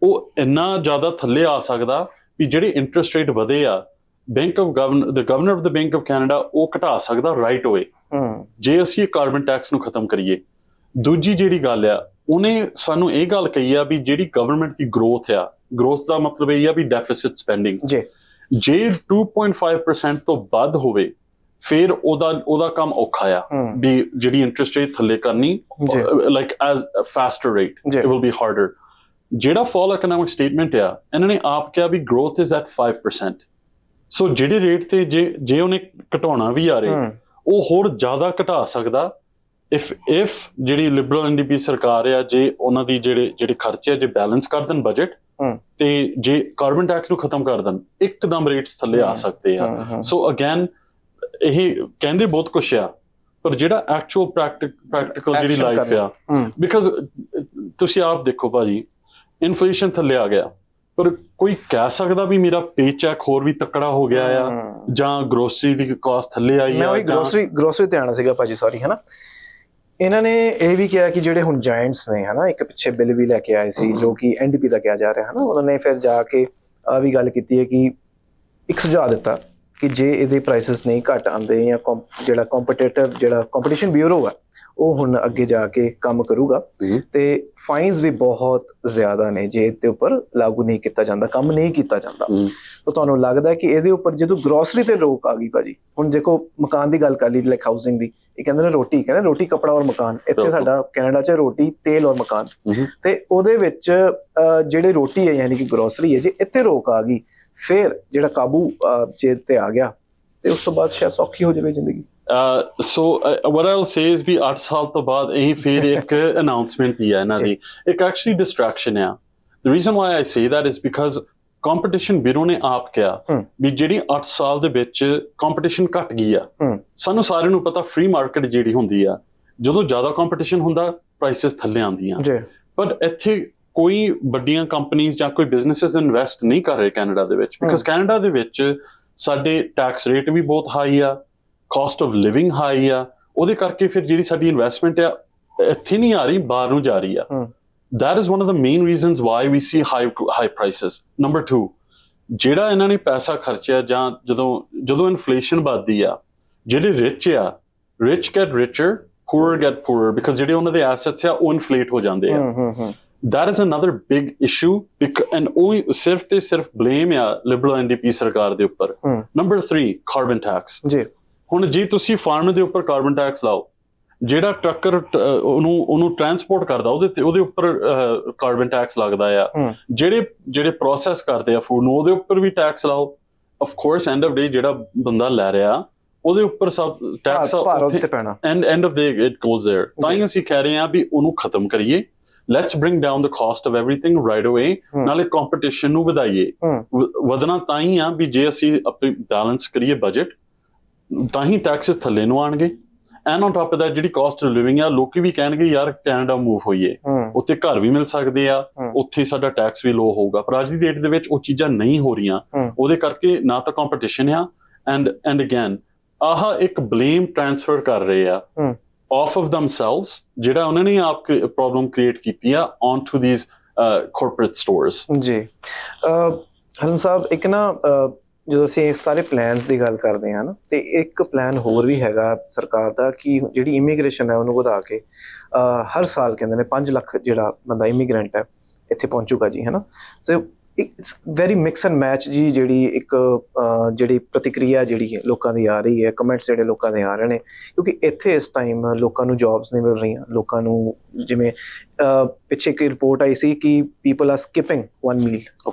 S2: ਉਹ ਇੰਨਾ ਜ਼ਿਆਦਾ ਥੱਲੇ ਆ ਸਕਦਾ ਵੀ ਜਿਹੜੇ ਇੰਟਰਸਟ ਰੇਟ ਵਧੇ ਆ, governor of the Bank of Canada ਉਹ ਘਟਾ ਸਕਦਾ ਰਾਈਟ ਅਵੇ, ਜੇ ਅਸੀਂ ਕਾਰਬਨ ਟੈਕਸ ਨੂੰ ਖਤਮ ਕਰੀਏ। ਦੂਜੀ ਜਿਹੜੀ ਗੱਲ ਆ, ਉਹਨੇ ਸਾਨੂੰ ਇਹ ਗੱਲ ਕਹੀ ਆ ਵੀ ਜਿਹੜੀ ਗਵਰਨਮੈਂਟ ਦੀ ਗਰੋਥ ਆ, ਗਰੋਥ ਦਾ ਮਤਲਬ ਇਹ ਆ ਵੀ ਡੈਫਿਸਿਟ ਸਪੈਂਡਿੰਗ, ਜੇ 2.5% ਤੋਂ ਵੱਧ ਹੋਵੇ ਫਿਰ ਉਹਦਾ ਕੰਮ ਔਖਾ ਆ ਵੀ ਜਿਹੜੀ ਇੰਟਰਸਟ ਰੇਟ ਥੱਲੇ ਕਰਨੀ, like as foster rate it will be harder. ਜਿਹੜਾ ਫਾਲ ਇਕਨੋਮਿਕ ਸਟੇਟਮੈਂਟ ਆ, ਇਹਨਾਂ ਨੇ ਆਪ ਕਿਹਾ ਵੀ ਗਰੋਥ ਇਜ਼ ਐਟ 5%। ਸੋ ਜਿਹੜੇ ਰੇਟ ਤੇ ਜੇ ਉਹਨੇ ਘਟਾਉਣਾ ਵੀ ਆ ਰਹੇ, ਉਹ ਹੋਰ ਜ਼ਿਆਦਾ ਘਟਾ ਸਕਦਾ ਇਫ ਜਿਹੜੀ ਲਿਬਰਲ ਐਨਡੀਪੀ ਸਰਕਾਰ ਆ, ਜੇ ਉਹਨਾਂ ਦੀ ਜਿਹੜੇ ਖਰਚੇ ਜੇ ਬੈਲੈਂਸ ਕਰ ਦੇਣ ਬਜਟ, ਤੇ ਜੇ ਕਾਰਬਨ ਟੈਕਸ ਨੂੰ ਖਤਮ ਕਰ ਦੇਣ, ਇੱਕਦਮ ਰੇਟਸ ਥੱਲੇ ਆ ਸਕਦੇ ਆ। ਸੋ ਅਗੇਨ ਇਹ ਕਹਿੰਦੇ ਬਹੁਤ ਕੁਛ ਆ, ਪਰ ਜਿਹੜਾ ਐਕਚੁਅਲ ਪ੍ਰੈਕਟੀਕਲ ਜਿਹੜੀ ਲਾਈਫ ਆ, ਬਿਕਾਜ਼ ਤੁਸੀਂ ਆਪ ਦੇਖੋ ਭਾਜੀ, ਇਨਫਲੇਸ਼ਨ ਥੱਲੇ ਆ ਗਿਆ, ਪਰ ਕੋਈ ਕਹਿ ਸਕਦਾ ਵੀ ਮੇਰਾ ਪੇਚੈਕ ਹੋਰ ਵੀ ਤਕੜਾ ਹੋ ਗਿਆ ਆ, ਜਾਂ ਗਰੋਸਰੀ ਦੀ ਕਾਸਟ ਥੱਲੇ ਆਈ ਆ?
S1: ਗਰੋਸਰੀ ਤੇ ਆਣਾ ਸੀਗਾ ਭਾਜੀ, ਸੌਰੀ, ਹਨਾ। ਇਹਨਾਂ ਨੇ ਇਹ ਵੀ ਕਿਹਾ ਕਿ ਜਿਹੜੇ ਹੁਣ ਜਾਇੰਟਸ ਨੇ, ਹਨਾ, ਇੱਕ ਪਿੱਛੇ ਬਿੱਲ ਵੀ ਲੈ ਕੇ ਆਏ ਸੀ ਜੋ ਕਿ ਐਨਡੀਪੀ ਦਾ ਕਿਹਾ ਜਾ ਰਿਹਾ, ਹਨਾ, ਉਹਨਾਂ ਨੇ ਫਿਰ ਜਾ ਕੇ ਆ ਵੀ ਗੱਲ ਕੀਤੀ ਹੈ ਕਿ ਇੱਕ ਸੁਝਾਅ ਦਿੱਤਾ ਕਿ ਜੇ ਇਹਦੇ ਪ੍ਰਾਈਸਿਸ ਨਹੀਂ ਘੱਟ ਆਉਂਦੇ, ਜਾਂ ਜਿਹੜਾ ਕੰਪੀਟੀਸ਼ਨ ਬਿਊਰੋ ਆ ਉਹ ਹੁਣ ਅੱਗੇ ਜਾ ਕੇ ਕੰਮ ਕਰੂਗਾ, ਤੇ ਫਾਈਨਸ ਵੀ ਬਹੁਤ ਜ਼ਿਆਦਾ ਨੇ ਜੇ ਇਹਦੇ ਉੱਪਰ ਲਾਗੂ ਨਹੀਂ ਕੀਤਾ ਜਾਂਦਾ, ਕੰਮ ਨਹੀਂ ਕੀਤਾ ਜਾਂਦਾ। ਤਾਂ ਤੁਹਾਨੂੰ ਲੱਗਦਾ ਕਿ ਇਹਦੇ ਉੱਪਰ ਜਦੋਂ ਗਰੋਸਰੀ ਤੇ ਰੋਕ ਆ ਗਈ ਭਾਜੀ, ਹੁਣ ਦੇਖੋ ਮਕਾਨ ਦੀ ਗੱਲ ਕਰ ਲਈ, ਲਾਈਕ ਹਾਊਸਿੰਗ ਦੀ, ਇਹ ਕਹਿੰਦੇ ਨੇ ਰੋਟੀ ਕੱਪੜਾ ਔਰ ਮਕਾਨ, ਇੱਥੇ ਸਾਡਾ ਕੈਨੇਡਾ 'ਚ ਰੋਟੀ, ਤੇਲ ਔਰ ਮਕਾਨ, ਤੇ ਉਹਦੇ ਵਿੱਚ ਜਿਹੜੇ ਰੋਟੀ ਹੈ ਯਾਨੀ ਕਿ ਗਰੋਸਰੀ ਹੈ, ਜੇ ਇੱਥੇ ਰੋਕ ਆ ਗਈ, ਫਿਰ ਜਿਹੜਾ ਕਾਬੂ ਜੇ ਤੇ ਆ ਗਿਆ, ਤੇ ਉਸ ਤੋਂ ਬਾਅਦ ਸ਼ਾਇਦ ਸੌਖੀ ਹੋ ਜਾਵੇ ਜ਼ਿੰਦਗੀ।
S2: ਸੋ what I'll say is ਵੀ 8 ਸਾਲ ਤੋਂ ਬਾਅਦ ਇਹ ਫਿਰ ਇੱਕ ਅਨਾਉਂਸਮੈਂਟ ਹੀ ਹੈ ਇਹਨਾਂ ਦੀ, ਇੱਕ ਐਕਚੁਅਲੀ ਡਿਸਟਰੈਕਸ਼ਨ ਆ। The reason why I say that is because competition bureau ਨੇ ਆਪ ਕਿਹਾ ਵੀ ਜਿਹੜੀ 8 ਸਾਲ ਦੇ ਵਿੱਚ ਕੰਪੀਟੀਸ਼ਨ ਘਟ ਗਈ ਆ। ਸਾਨੂੰ ਸਾਰਿਆਂ ਨੂੰ ਪਤਾ ਫ੍ਰੀ ਮਾਰਕੀਟ ਜਿਹੜੀ ਹੁੰਦੀ ਆ, ਜਦੋਂ ਜ਼ਿਆਦਾ ਕੰਪੀਟੀਸ਼ਨ ਹੁੰਦਾ ਪ੍ਰਾਈਸਿਸ ਥੱਲੇ ਆਉਂਦੀਆਂ, ਪਰ ਇੱਥੇ ਕੋਈ ਵੱਡੀਆਂ ਕੰਪਨੀਆਂ ਜਾਂ ਕੋਈ ਬਿਜ਼ਨੈਸਿਸ ਇਨਵੈਸਟ ਨਹੀਂ ਕਰ ਰਹੇ ਕੈਨੇਡਾ ਦੇ ਵਿੱਚ, ਬਿਕਾਜ਼ ਕੈਨੇਡਾ ਦੇ ਵਿੱਚ ਸਾਡੇ ਟੈਕਸ ਰੇਟ ਵੀ ਬਹੁਤ ਹਾਈ ਆ, ਕਾਸਟ ਆਫ ਲਿਵਿੰਗ ਹਾਈ ਆ, ਉਹਦੇ ਕਰਕੇ ਫਿਰ ਜਿਹੜੀ ਸਾਡੀ ਇਨਵੈਸਟਮੈਂਟ ਆ ਇੱਥੇ ਨਹੀਂ ਆ ਰਹੀ, ਬਾਹਰ ਨੂੰ ਜਾ ਰਹੀ ਆ। That is one of the main reasons why we see high prices. Number 2, ਜਿਹੜਾ ਇਹਨਾਂ ਨੇ ਪੈਸਾ ਖਰਚਿਆ, ਜਾਂ ਜਦੋਂ ਇਨਫਲੇਸ਼ਨ ਵੱਧਦੀ ਆ, ਜਿਹੜੇ rich get richer, poor get poorer, because ਜਿਹੜੇ ਉਹਨਾਂ ਦੇ ਐਸੈਟਸ ਆ ਉਹ ਇਨਫਲੇਟ ਹੋ ਜਾਂਦੇ ਆ। That is another big issue, and ਉਹ ਸਿਰਫ ਤੇ ਸਿਰਫ blame ਆ ਲਿਬਰਲ ਐਨਡੀਪੀ ਸਰਕਾਰ ਦੇ ਉੱਪਰ। Number 3, carbon tax. ਹੁਣ ਜੇ ਤੁਸੀਂ ਫਾਰਮ ਦੇ ਉੱਪਰ ਕਾਰਬਨ ਟੈਕਸ ਲਾਓ, ਜਿਹੜਾ ਟਰੱਕਰ ਉਹਨੂੰ ਟਰਾਂਸਪੋਰਟ ਕਰਦਾ ਉਹਦੇ ਉੱਪਰ ਕਾਰਬਨ ਟੈਕਸ ਲੱਗਦਾ ਆ, ਜਿਹੜੇ ਪ੍ਰੋਸੈਸ ਕਰਦੇ ਆ ਫੂਡ ਨੂੰ ਉਹਦੇ ਉੱਪਰ ਵੀ ਟੈਕਸ ਲਾਓ। Of course end of day ਜਿਹੜਾ ਬੰਦਾ ਲੈ ਰਿਹਾ ਉਹਦੇ ਉੱਪਰ ਸਭ ਟੈਕਸ ਪੈਣਾ, end of day it goes there. ਤਾਂ ਹੀ ਅਸੀਂ ਕਹਿ ਰਹੇ ਹਾਂ ਵੀ ਉਹਨੂੰ ਖਤਮ ਕਰੀਏ, let's bring down the caste of everything right ਅਵੇ, ਨਾਲੇ ਕੰਪੀਟੀਸ਼ਨ ਨੂੰ ਵਧਾਈਏ। ਵਧਣਾ ਤਾਂ ਹੀ ਆ ਵੀ ਜੇ ਅਸੀਂ ਆਪਣੀ ਬੈਲੈਂਸ ਕਰੀਏ ਬਜਟ, ਤਾਂ ਹੀ ਟੈਕਸਿਸ ਥੱਲੇ ਨੂੰ ਆਉਣਗੇ। And on top of that ਜਿਹੜੀ ਕਾਸਟ ਆਫ ਲਿਵਿੰਗ ਆ, ਲੋਕੀ ਵੀ ਕਹਿਣਗੇ ਯਾਰ ਕੈਨੇਡਾ ਮੂਵ ਹੋਈਏ, ਉੱਥੇ ਘਰ ਵੀ ਮਿਲ ਸਕਦੇ ਆ, ਉੱਥੇ ਸਾਡਾ ਟੈਕਸ ਵੀ ਲੋ ਹੋਊਗਾ। ਪਰ ਅੱਜ ਦੀ ਡੇਟ ਦੇ ਵਿੱਚ ਉਹ ਚੀਜ਼ਾਂ ਨਹੀਂ ਹੋ ਰਹੀਆਂ, ਉਹਦੇ ਕਰਕੇ ਨਾ ਤਾਂ ਕੰਪੀਟੀਸ਼ਨ ਆ, ਐਂਡ ਅਗੇਨ ਆਹ ਇੱਕ ਬਲੇਮ ਟ੍ਰਾਂਸਫਰ ਕਰ ਰਹੇ ਆ ਆਫ ਆਫ ਦੈਮਸੈਲਵਸ, ਜਿਹੜਾ ਉਹਨਾਂ ਨੇ ਆਪ ਪ੍ਰੋਬਲਮ ਕ੍ਰੀਏਟ ਕੀਤੀ ਆ on to these corporate stores।
S1: ਜੀ ਹਲਨ ਸਾਹਿਬ, ਇੱਕ ਨਾ ਜਦੋਂ ਅਸੀਂ ਇਸ ਸਾਰੇ ਪਲਾਨਸ ਦੀ ਗੱਲ ਕਰਦੇ ਹਾਂ ਨਾ, ਤੇ ਇੱਕ ਪਲਾਨ ਹੋਰ ਵੀ ਹੈਗਾ ਸਰਕਾਰ ਦਾ ਕਿ ਜਿਹੜੀ ਇਮੀਗ੍ਰੇਸ਼ਨ ਹੈ ਉਹਨੂੰ ਵਧਾ ਕੇ ਹਰ ਸਾਲ ਕਹਿੰਦੇ ਨੇ 5 ਲੱਖ ਜਿਹੜਾ ਬੰਦਾ ਇਮੀਗ੍ਰੈਂਟ ਹੈ ਇੱਥੇ ਪਹੁੰਚੂਗਾ ਜੀ, ਹੈ ਨਾ। So it's very mix and match ਜੀ, ਜਿਹੜੀ ਇੱਕ ਜਿਹੜੀ ਪ੍ਰਤੀਕਿਰਿਆ ਜਿਹੜੀ ਲੋਕਾਂ ਦੀ ਆ ਰਹੀ ਹੈ, ਕਮੈਂਟਸ ਜਿਹੜੇ ਲੋਕਾਂ ਦੇ ਆ ਰਹੇ ਨੇ, ਕਿਉਂਕਿ ਇੱਥੇ ਇਸ ਟਾਈਮ ਲੋਕਾਂ ਨੂੰ ਜੌਬਸ ਨਹੀਂ ਮਿਲ ਰਹੀਆਂ। ਲੋਕਾਂ ਨੂੰ ਜਿਵੇਂ ਪਿੱਛੇ ਇੱਕ ਰਿਪੋਰਟ ਆਈ ਸੀ ਕਿ ਪੀਪਲ ਆਰ ਸਕਿਪਿੰਗ 1 ਮੀਲ,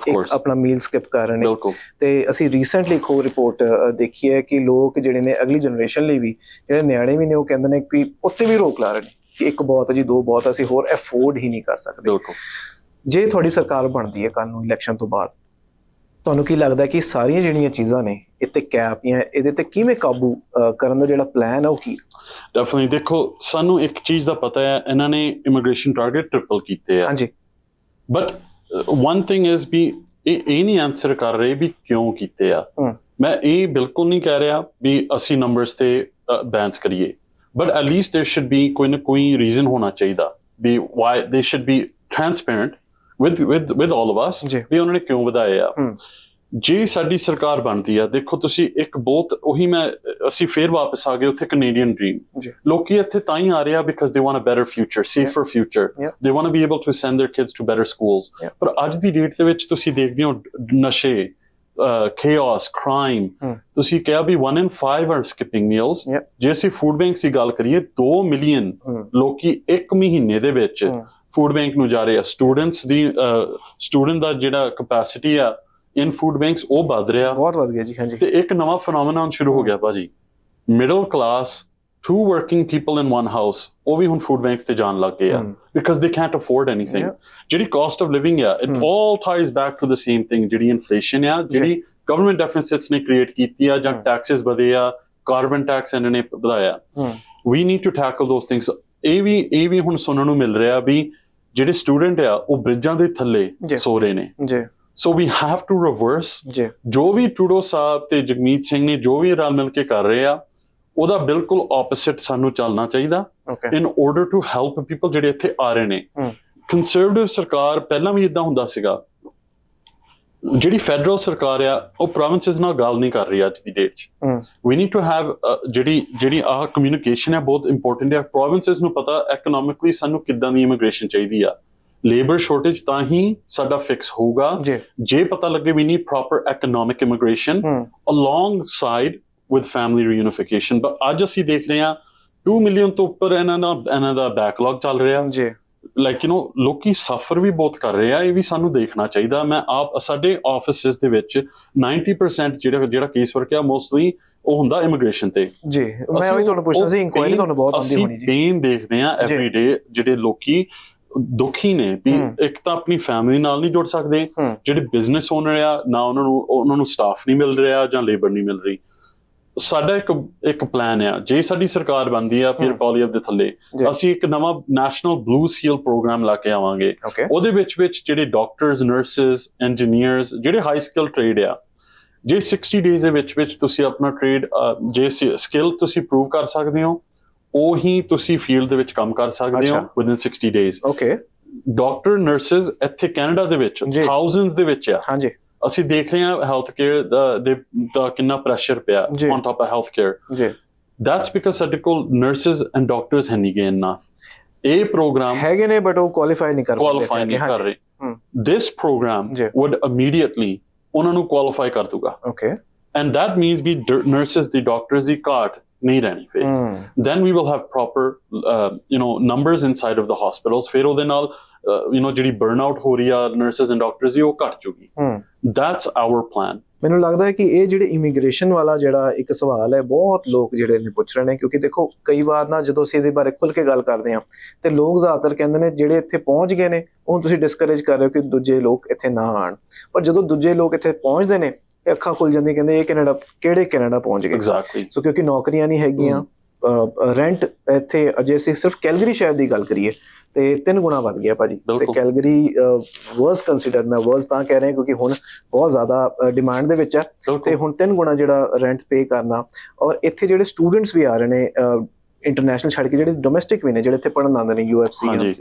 S1: ਆਪਣਾ ਮੀਲ ਸਕਿਪ ਕਰ ਰਹੇ ਨੇ। ਤੇ ਅਸੀਂ ਰੀਸੈਂਟਲੀ ਇੱਕ ਹੋਰ ਰਿਪੋਰਟ ਦੇਖੀ ਹੈ ਕਿ ਲੋਕ ਜਿਹੜੇ ਨੇ ਅਗਲੀ ਜਨਰੇਸ਼ਨ ਲਈ ਵੀ, ਜਿਹੜੇ ਨਿਆਣੇ ਵੀ ਨੇ, ਉਹ ਕਹਿੰਦੇ ਨੇ ਕਿ ਉੱਤੇ ਵੀ ਰੋਕ ਲਾ ਰਹੇ ਨੇ ਕਿ 1 ਬਹੁਤ ਹੈ ਜੀ, 2 ਬਹੁਤ, ਅਸੀਂ ਹੋਰ ਅਫੋਰਡ ਹੀ ਨਹੀਂ ਕਰ ਸਕਦੇ। ਜੇ ਤੁਹਾਡੀ ਸਰਕਾਰ ਬਣਦੀ ਹੈ ਕੱਲ੍ਹ ਨੂੰ ਇਲੈਕਸ਼ਨ ਤੋਂ ਬਾਅਦ, ਤੁਹਾਨੂੰ ਕੀ ਲੱਗਦਾ ਕਿ ਸਾਰੀਆਂ ਜਿਹੜੀਆਂ ਚੀਜ਼ਾਂ ਨੇ ਇੱਥੇ ਕੈਪ ਜਾਂ ਇਹਦੇ ਤੇ ਕਿਵੇਂ ਕਾਬੂ ਕਰਨ ਦਾ ਜਿਹੜਾ ਪਲਾਨ ਹੈ ਉਹ ਕੀ?
S2: ਡੈਫੀਨਿਟਲੀ ਦੇਖੋ, ਸਾਨੂੰ ਇੱਕ ਚੀਜ਼ ਦਾ ਪਤਾ ਹੈ, ਇਹਨਾਂ ਨੇ ਇਮੀਗ੍ਰੇਸ਼ਨ ਟਾਰਗੇਟ ਟ੍ਰਿਪਲ ਕੀਤੇ ਆ। ਹਾਂਜੀ, ਬਟ ਵਨ ਥਿੰਗ ਇਜ਼ ਵੀ ਇਹ ਨਹੀਂ ਆਨਸਰ ਕਰ ਰਹੇ ਵੀ ਕਿਉਂ ਕੀਤੇ ਆ। ਮੈਂ ਇਹ ਬਿਲਕੁਲ ਨਹੀਂ ਕਹਿ ਰਿਹਾ ਵੀ ਅਸੀਂ ਨੰਬਰਸ ਤੇ ਬੈਂਸ ਕਰੀਏ, but at least there should be ਕੋਈ ਨਾ ਕੋਈ ਰੀਜ਼ਨ ਹੋਣਾ ਚਾਹੀਦਾ ਵੀ why they should be transparent with all of us ਵੀ ਉਹਨਾਂ ਨੇ ਕਿਉਂ ਵਧਾਏ ਆ। ਜੇ ਸਾਡੀ ਸਰਕਾਰ ਬਣਦੀ ਆ, ਦੇਖੋ ਤੁਸੀਂ ਇੱਕ ਬਹੁਤ ਉਹੀ ਅਸੀਂ ਫੇਰ ਵਾਪਸ ਆ ਗਏ ਉੱਥੇ ਕੈਨੇਡੀਅਨ ਡ੍ਰੀਮ। ਲੋਕੀ ਇੱਥੇ ਤਾਂ ਹੀ ਆ ਰਹੇ ਆ because they want a better future, safer future, they want to be able to send their kids to better schools. ਪਰ ਅੱਜ ਦੀ ਡੇਟ ਦੇ ਵਿੱਚ ਤੁਸੀਂ ਦੇਖਦੇ ਹੋ ਨਸ਼ੇ, chaos, crime, ਤੁਸੀਂ ਕਿਹਾ ਵੀ 1 in 5 are skipping meals। ਜੇ ਅਸੀਂ ਫੂਡ ਬੈਂਕਸ ਦੀ ਗੱਲ ਕਰੀਏ, 2 ਮਿਲੀਅਨ ਲੋਕੀ 1 ਮਹੀਨੇ ਦੇ ਵਿੱਚ ਫੂਡ ਬੈਂਕ ਨੂੰ ਜਾ ਰਹੇ ਆ। ਸਟੂਡੈਂਟ ਦਾ ਜਿਹੜਾ ਕਪੈਸਿਟੀ ਆ ਇਨ ਫੂਡ ਬੈਂਕਸ ਉਹ ਵੱਧ ਰਿਹਾ,
S1: ਬਹੁਤ ਵੱਧ ਗਿਆ ਜੀ। ਹਾਂਜੀ, ਤੇ
S2: ਇੱਕ ਨਵਾਂ ਫੀਨੋਮੀਨਨ ਸ਼ੁਰੂ ਹੋ ਗਿਆ ਭਾਜੀ, middle class 2 working people in one house, ਉਹ ਵੀ ਹੁਣ ਫੂਡ ਬੈਂਕਸ ਤੇ ਜਾਣ ਲੱਗ ਗਏ ਆ because they can't afford anything. ਜਿਹੜੀ ਕਾਸਟ ਆਫ ਲਿਵਿੰਗ ਆ, it all ties back to the same thing, ਜਿਹੜੀ ਇਨਫਲੇਸ਼ਨ ਆ, ਜਿਹੜੀ ਗਵਰਨਮੈਂਟ ਡੈਫਿਸਿਟਸ ਨੇ ਕ੍ਰੀਏਟ ਕੀਤੀ ਆ, ਜਾਂ ਟੈਕਸਿਸ ਵਧੇ ਆ, ਕਾਰਬਨ ਟੈਕਸ ਇਹਨਾਂ ਨੇ ਵਧਾਇਆ। We need to tackle those things. ਇਹ ਵੀ ਹੁਣ ਸੁਣਨ ਨੂੰ ਮਿਲ ਰਿਹਾ ਵੀ ਜਿਹੜੇ ਸਟੂਡੈਂਟ ਆ ਉਹ ਬ੍ਰਿਜਾਂ ਦੇ ਥੱਲੇ ਸੋ ਰਹੇ ਨੇ। ਸੋ ਵੀ ਹੈਵ ਟੂ ਰਿਵਰਸ। ਜੋ ਵੀ ਟਰੂਡੋ ਸਾਹਿਬ ਤੇ ਜਗਮੀਤ ਸਿੰਘ ਨੇ ਜੋ ਵੀ ਰਲ ਮਿਲ ਕੇ ਕਰ ਰਹੇ ਆ, ਉਹਦਾ ਬਿਲਕੁਲ ਆਪੋਜ਼ਿਟ ਸਾਨੂੰ ਚੱਲਣਾ ਚਾਹੀਦਾ in order to help people ਜਿਹੜੇ ਇੱਥੇ ਆ ਰਹੇ ਨੇ। ਕੰਜ਼ਰਵੇਟਿਵ ਸਰਕਾਰ ਪਹਿਲਾਂ ਵੀ ਇਦਾਂ ਹੁੰਦਾ ਸੀਗਾ, ਜਿਹੜੀ ਫੈਡਰਲ ਸਰਕਾਰ ਆ ਉਹ ਪ੍ਰੋਵਿੰਸਿਸ ਨਾਲ ਗੱਲ ਨਹੀਂ ਕਰ ਰਹੀ ਅੱਜ ਦੀ ਡੇਟ 'ਚ। ਵੀ ਨੀਡ ਟੂ ਹੈਵ ਜਿਹੜੀ ਆਹ ਕਮਿਊਨੀਕੇਸ਼ਨ ਹੈ ਬਹੁਤ ਇੰਪੋਰਟੈਂਟ ਹੈ। ਪ੍ਰੋਵਿੰਸਿਸ ਨੂੰ ਪਤਾ ਇਕਨੋਮਿਕਲੀ ਸਾਨੂੰ ਕਿੱਦਾਂ ਦੀ ਇਮੀਗ੍ਰੇਸ਼ਨ ਚਾਹੀਦੀ ਆ। ਲੇਬਰ ਸ਼ੋਰਟੇਜ ਤਾਂ ਹੀ ਸਾਡਾ ਫਿਕਸ ਹੋਊਗਾ ਜੇ ਪਤਾ ਲੱਗੇ we need proper economic immigration alongside with family reunification. But ਅੱਜ ਅਸੀਂ ਦੇਖ ਰਹੇ ਹਾਂ 2 ਮਿਲੀਅਨ ਤੋਂ ਉੱਪਰ ਇਹਨਾਂ ਦਾ ਬੈਕਲੌਗ ਚੱਲ ਰਿਹਾ। ਲਾਈਕ ਲੋਕੀ ਸਫਰ ਵੀ ਬਹੁਤ ਕਰ ਰਹੇ ਆ, ਇਹ ਵੀ ਸਾਨੂੰ ਦੇਖਣਾ ਚਾਹੀਦਾ। ਮੈਂ ਆਪ ਸਾਡੇ ਆਫਿਸਿਸ ਦੇ ਵਿੱਚ 90% ਜਿਹੜਾ ਕੇਸ ਵਰਕ ਆ ਮੋਸਟਲੀ ਉਹ ਹੁੰਦਾ ਇਮੀਗ੍ਰੇਸ਼ਨ ਤੇ। ਜੀ, ਮੈਂ ਉਹੀ ਤੁਹਾਨੂੰ ਪੁੱਛਣਾ ਸੀ, ਇਨਕੁਆਇਰੀ ਤੁਹਾਨੂੰ ਬਹੁਤ ਆਉਂਦੀ ਹੋਣੀ ਜੀ। ਅਸੀਂ ਪੇਨ ਦੇਖਦੇ ਆ ਐਵਰੀ ਡੇ, ਜਿਹੜੇ ਲੋਕੀ ਦੁਖੀ ਨੇ ਵੀ ਇੱਕ ਤਾਂ ਆਪਣੀ ਫੈਮਿਲੀ ਨਾਲ ਨਹੀਂ ਜੁੜ ਸਕਦੇ, ਜਿਹੜੇ ਬਿਜ਼ਨਸ ਓਨਰ ਆ ਨਾ ਉਹਨਾਂ ਨੂੰ ਸਟਾਫ ਨਹੀਂ ਮਿਲ ਰਿਹਾ ਜਾਂ ਲੇਬਰ ਨਹੀਂ ਮਿਲ ਰਹੀ। ਸਾਡਾ ਇੱਕ ਪਲਾਨ ਆ, ਜੇ ਸਾਡੀ ਸਰਕਾਰ ਬਣਦੀ ਆ ਪੀਅਰ ਪੋਲੀਅਪ ਦੇ ਥੱਲੇ, ਅਸੀਂ ਇੱਕ ਨਵਾਂ ਨੈਸ਼ਨਲ ਬਲੂ ਸੀਲ ਪ੍ਰੋਗਰਾਮ ਲਾ ਕੇ ਆਵਾਂਗੇ। ਉਹਦੇ ਵਿੱਚ ਜਿਹੜੇ ਡਾਕਟਰਸ, ਨਰਸਿਸ, ਇੰਜੀਨੀਅਰਸ, ਜਿਹੜੇ ਹਾਈ ਸਕਿੱਲ ਟ੍ਰੇਡ ਆ, ਜੇ 60 ਡੇਜ਼ ਦੇ ਵਿੱਚ ਤੁਸੀਂ ਆਪਣਾ ਟ੍ਰੇਡ ਜੇ ਸਕਿੱਲ ਤੁਸੀਂ ਪ੍ਰੂਵ ਕਰ ਸਕਦੇ ਹੋ, ਉਹੀ ਤੁਸੀਂ ਫੀਲਡ ਦੇ ਵਿੱਚ ਕੰਮ ਕਰ ਸਕਦੇ ਹੋ ਵਿਦਿਨ 60 ਡੇਜ਼। ਡਾਕਟਰ, ਨਰਸਿਸ ਇੱਥੇ ਕੈਨੇਡਾ ਦੇ ਵਿੱਚ ਥਾਊਜ਼ੈਂਡਸ ਦੇ ਵਿੱਚ ਆ। ਅਸੀਂ ਦੇਖ ਰਹੇ ਹਾਂ ਹੈਲਥ ਕੇਅਰ ਦਾ ਕਿੰਨਾ ਪ੍ਰੈਸ਼ਰ ਪਿਆ on top of health care. That's because ਸਾਡੇ ਕੋਲ ਨਰਸਿਸ ਐਂਡ ਡਾਕਟਰਸ ਹੈ ਨਹੀਂ ਗੇ ਇਨਫ। ਇਹ ਪ੍ਰੋਗਰਾਮ ਹੈਗੇ ਨੇ ਬਟ ਉਹ ਕੁਆਲੀਫਾਈ ਨਹੀਂ ਕਰ ਰਹੇ। ਦਿਸ ਪ੍ਰੋਗਰਾਮ ਵੁੱਡ ਇਮੀਡੀਏਟਲੀ ਉਹਨਾਂ ਨੂੰ ਕੁਆਲੀਫਾਈ ਕਰ ਦੂਗਾ। ਐਂਡ ਦੈਟ ਮੀਨਸ ਵੀ ਨਰਸਿਸ ਦੀ, ਡਾਕਟਰਸ ਦੀ ਘਾਟ ਨਹੀਂ ਰਹਿਣੀ ਫਿਰ। then we will have proper numbers inside of the hospitals। ਫਿਰ ਉਹਦੇ ਨਾਲ ਜਿਹੜੀ ਬਰਨਆਊਟ ਹੋ ਰਹੀ ਆ ਨਰਸਿਸ ਐਂਡ ਡਾਕਟਰਸ ਦੀ, ਉਹ ਘਟ ਜੂਗੀ। that's our plan। ਮੈਨੂੰ ਲੱਗਦਾ ਹੈ ਕਿ ਇਹ ਜਿਹੜੇ ਇਮੀਗ੍ਰੇਸ਼ਨ ਵਾਲਾ ਜਿਹੜਾ ਇੱਕ ਸਵਾਲ ਹੈ, ਬਹੁਤ ਲੋਕ ਜਿਹੜੇ ਨੇ ਪੁੱਛ ਰਹੇ ਨੇ, ਕਿਉਂਕਿ ਦੇਖੋ ਕਈ ਵਾਰ ਨਾ ਜਦੋਂ ਅਸੀਂ ਇਹਦੇ ਬਾਰੇ ਖੁੱਲ ਕੇ ਗੱਲ ਕਰਦੇ ਹਾਂ ਤੇ ਲੋਕ ਜ਼ਿਆਦਾਤਰ ਕਹਿੰਦੇ ਨੇ ਜਿਹੜੇ ਇੱਥੇ ਪਹੁੰਚ ਗਏ ਨੇ ਉਹ ਤੁਸੀਂ ਡਿਸਕਰੇਜ ਕਰ ਰਹੇ ਹੋ ਕਿ ਦੂਜੇ ਲੋਕ ਇੱਥੇ ਨਾ ਆਉਣ। ਪਰ ਜਦੋਂ ਦੂਜੇ ਲੋਕ ਇੱਥੇ ਪਹੁੰਚਦੇ ਨੇ ਅੱਖਾਂ ਖੁੱਲ ਜਾਂਦੀਆਂ, ਕਹਿੰਦੇ ਇਹ ਕੈਨੇਡਾ, ਕਿਹੜੇ ਕੈਨੇਡਾ ਪਹੁੰਚ ਗਏ। ਸੋ ਕਿਉਂਕਿ ਨੌਕਰੀਆਂ ਨਹੀਂ ਹੈਗੀਆਂ,
S1: ਰੈਂਟ ਇੱਥੇ ਅਜੇ ਅਸੀਂ ਸਿਰਫ ਕੈਲਗਰੀ ਸ਼ਹਿਰ ਦੀ ਗੱਲ ਕਰੀਏ ਤੇ 3 ਗੁਣਾ ਵੱਧ ਗਿਆ ਭਾਜੀ। ਤੇ ਕੈਲਗਰੀ ਵਾਸ ਕੰਸੀਡਰਡ, ਮੈਂ ਵਾਸ ਤਾਂ ਕਹਿ ਰਿਹਾ ਕਿਉਂਕਿ ਹੁਣ ਬਹੁਤ ਜ਼ਿਆਦਾ ਡਿਮਾਂਡ ਦੇ ਵਿੱਚ ਹੈ, ਤੇ ਹੁਣ 3 ਗੁਣਾ ਜਿਹੜਾ ਰੈਂਟ ਪੇ ਕਰਨਾ। ਔਰ ਇੱਥੇ ਜਿਹੜੇ ਸਟੂਡੈਂਟਸ ਵੀ ਆ ਰਹੇ ਨੇ ਇੰਟਰਨੈਸ਼ਨਲ ਛੱਡ ਕੇ, ਜਿਹੜੇ ਡੋਮੈਸਟਿਕ ਵੀ ਨੇ, ਜਿਹੜੇ ਇੱਥੇ ਪੜ੍ਹਨ ਆਉਂਦੇ ਨੇ UFC,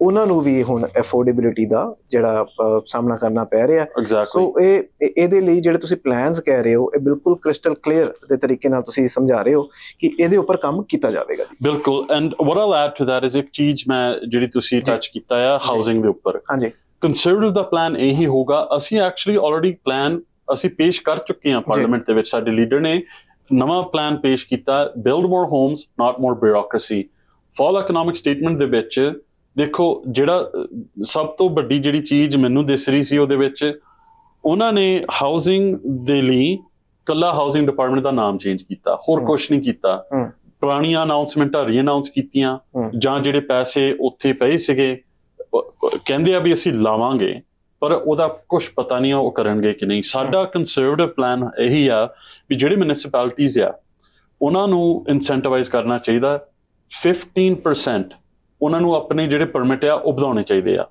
S1: ਉਹਨਾਂ ਨੂੰ ਵੀ ਹੁਣ ਅਫੋਰਡੇਬਿਲਿਟੀ ਦਾ ਜਿਹੜਾ ਸਾਹਮਣਾ ਕਰਨਾ ਪੈ ਰਿਹਾ। ਸੋ ਇਹਦੇ ਲਈ ਜਿਹੜੇ ਤੁਸੀਂ ਪਲਾਨਸ ਕਹਿ ਰਹੇ ਹੋ, ਇਹ ਬਿਲਕੁਲ ਕ੍ਰਿਸਟਲ ਕਲੀਅਰ ਦੇ ਤਰੀਕੇ ਨਾਲ ਤੁਸੀਂ ਸਮਝਾ ਰਹੇ ਹੋ ਕਿ ਇਹਦੇ ਉੱਪਰ ਕੰਮ ਕੀਤਾ ਜਾਵੇਗਾ।
S2: ਬਿਲਕੁਲ। And what I'll add to that is ਇੱਕ ਚੀਜ਼ ਮੈਂ ਜਿਹੜੀ ਤੁਸੀਂ ਟੱਚ ਕੀਤਾ ਆ ਹਾਊਸਿੰਗ ਦੇ ਉੱਪਰ। ਹਾਂਜੀ, ਕੰਜ਼ਰਵੇਟਿਵ ਦਾ ਪਲਾਨ ਇਹੀ ਹੋਊਗਾ। ਅਸੀਂ ਐਕਚੁਅਲੀ ਆਲਰੇਡੀ ਪਲਾਨ ਅਸੀਂ ਪੇਸ਼ ਕਰ ਚੁੱਕੇ ਹਾਂ ਪਾਰਲੀਮੈਂਟ ਦੇ ਵਿੱਚ। ਸਾਡੇ ਲੀਡਰ ਨੇ ਨਵਾਂ ਪਲਾਨ ਪੇਸ਼ ਕੀਤਾ, ਬਿਲਡ ਮੋਰ ਹੋਮਸ ਨਾਟ ਮੋਰ ਬਿਊਰੋਕ੍ਰੇਸੀ। ਫਾਲ ਇਕਨੋਮਿਕ ਸਟੇਟਮੈਂਟ ਦੇ ਵਿੱਚ ਦੇਖੋ, ਜਿਹੜਾ ਸਭ ਤੋਂ ਵੱਡੀ ਜਿਹੜੀ ਚੀਜ਼ ਮੈਨੂੰ ਦਿਸ ਰਹੀ ਸੀ ਉਹਦੇ ਵਿੱਚ, ਉਹਨਾਂ ਨੇ ਹਾਊਸਿੰਗ ਦੇ ਲਈ ਕੱਲਾ ਹਾਊਸਿੰਗ ਡਿਪਾਰਟਮੈਂਟ ਦਾ ਨਾਮ ਚੇਂਜ ਕੀਤਾ, ਹੋਰ ਕੁਛ ਨਹੀਂ ਕੀਤਾ। ਪੁਰਾਣੀਆਂ ਅਨਾਉਂਸਮੈਂਟਾਂ ਰੀ-ਅਨਾਉਂਸ ਕੀਤੀਆਂ, ਜਾਂ ਜਿਹੜੇ ਪੈਸੇ ਉੱਥੇ ਪਏ ਸੀਗੇ ਕਹਿੰਦੇ ਆ ਵੀ ਅਸੀਂ ਲਾਵਾਂਗੇ, ਪਰ ਉਹਦਾ ਕੁਛ ਪਤਾ ਨਹੀਂ ਉਹ ਕਰਨਗੇ ਕਿ ਨਹੀਂ। ਸਾਡਾ ਕੰਜ਼ਰਵੇਟਿਵ ਪਲਾਨ ਇਹੀ ਆ ਵੀ ਜਿਹੜੇ ਮਿਊਨਿਸਪੈਲਿਟੀਜ਼ ਆ ਉਹਨਾਂ ਨੂੰ ਇਨਸੈਂਟੀਵਾਈਜ਼ ਕਰਨਾ ਚਾਹੀਦਾ। 15% ਉਹਨਾਂ ਨੂੰ ਆਪਣੇ ਜਿਹੜੇ ਪਰਮਿਟ ਆ ਉਹ ਵਧਾਉਣੇ ਚਾਹੀਦੇ ਆ।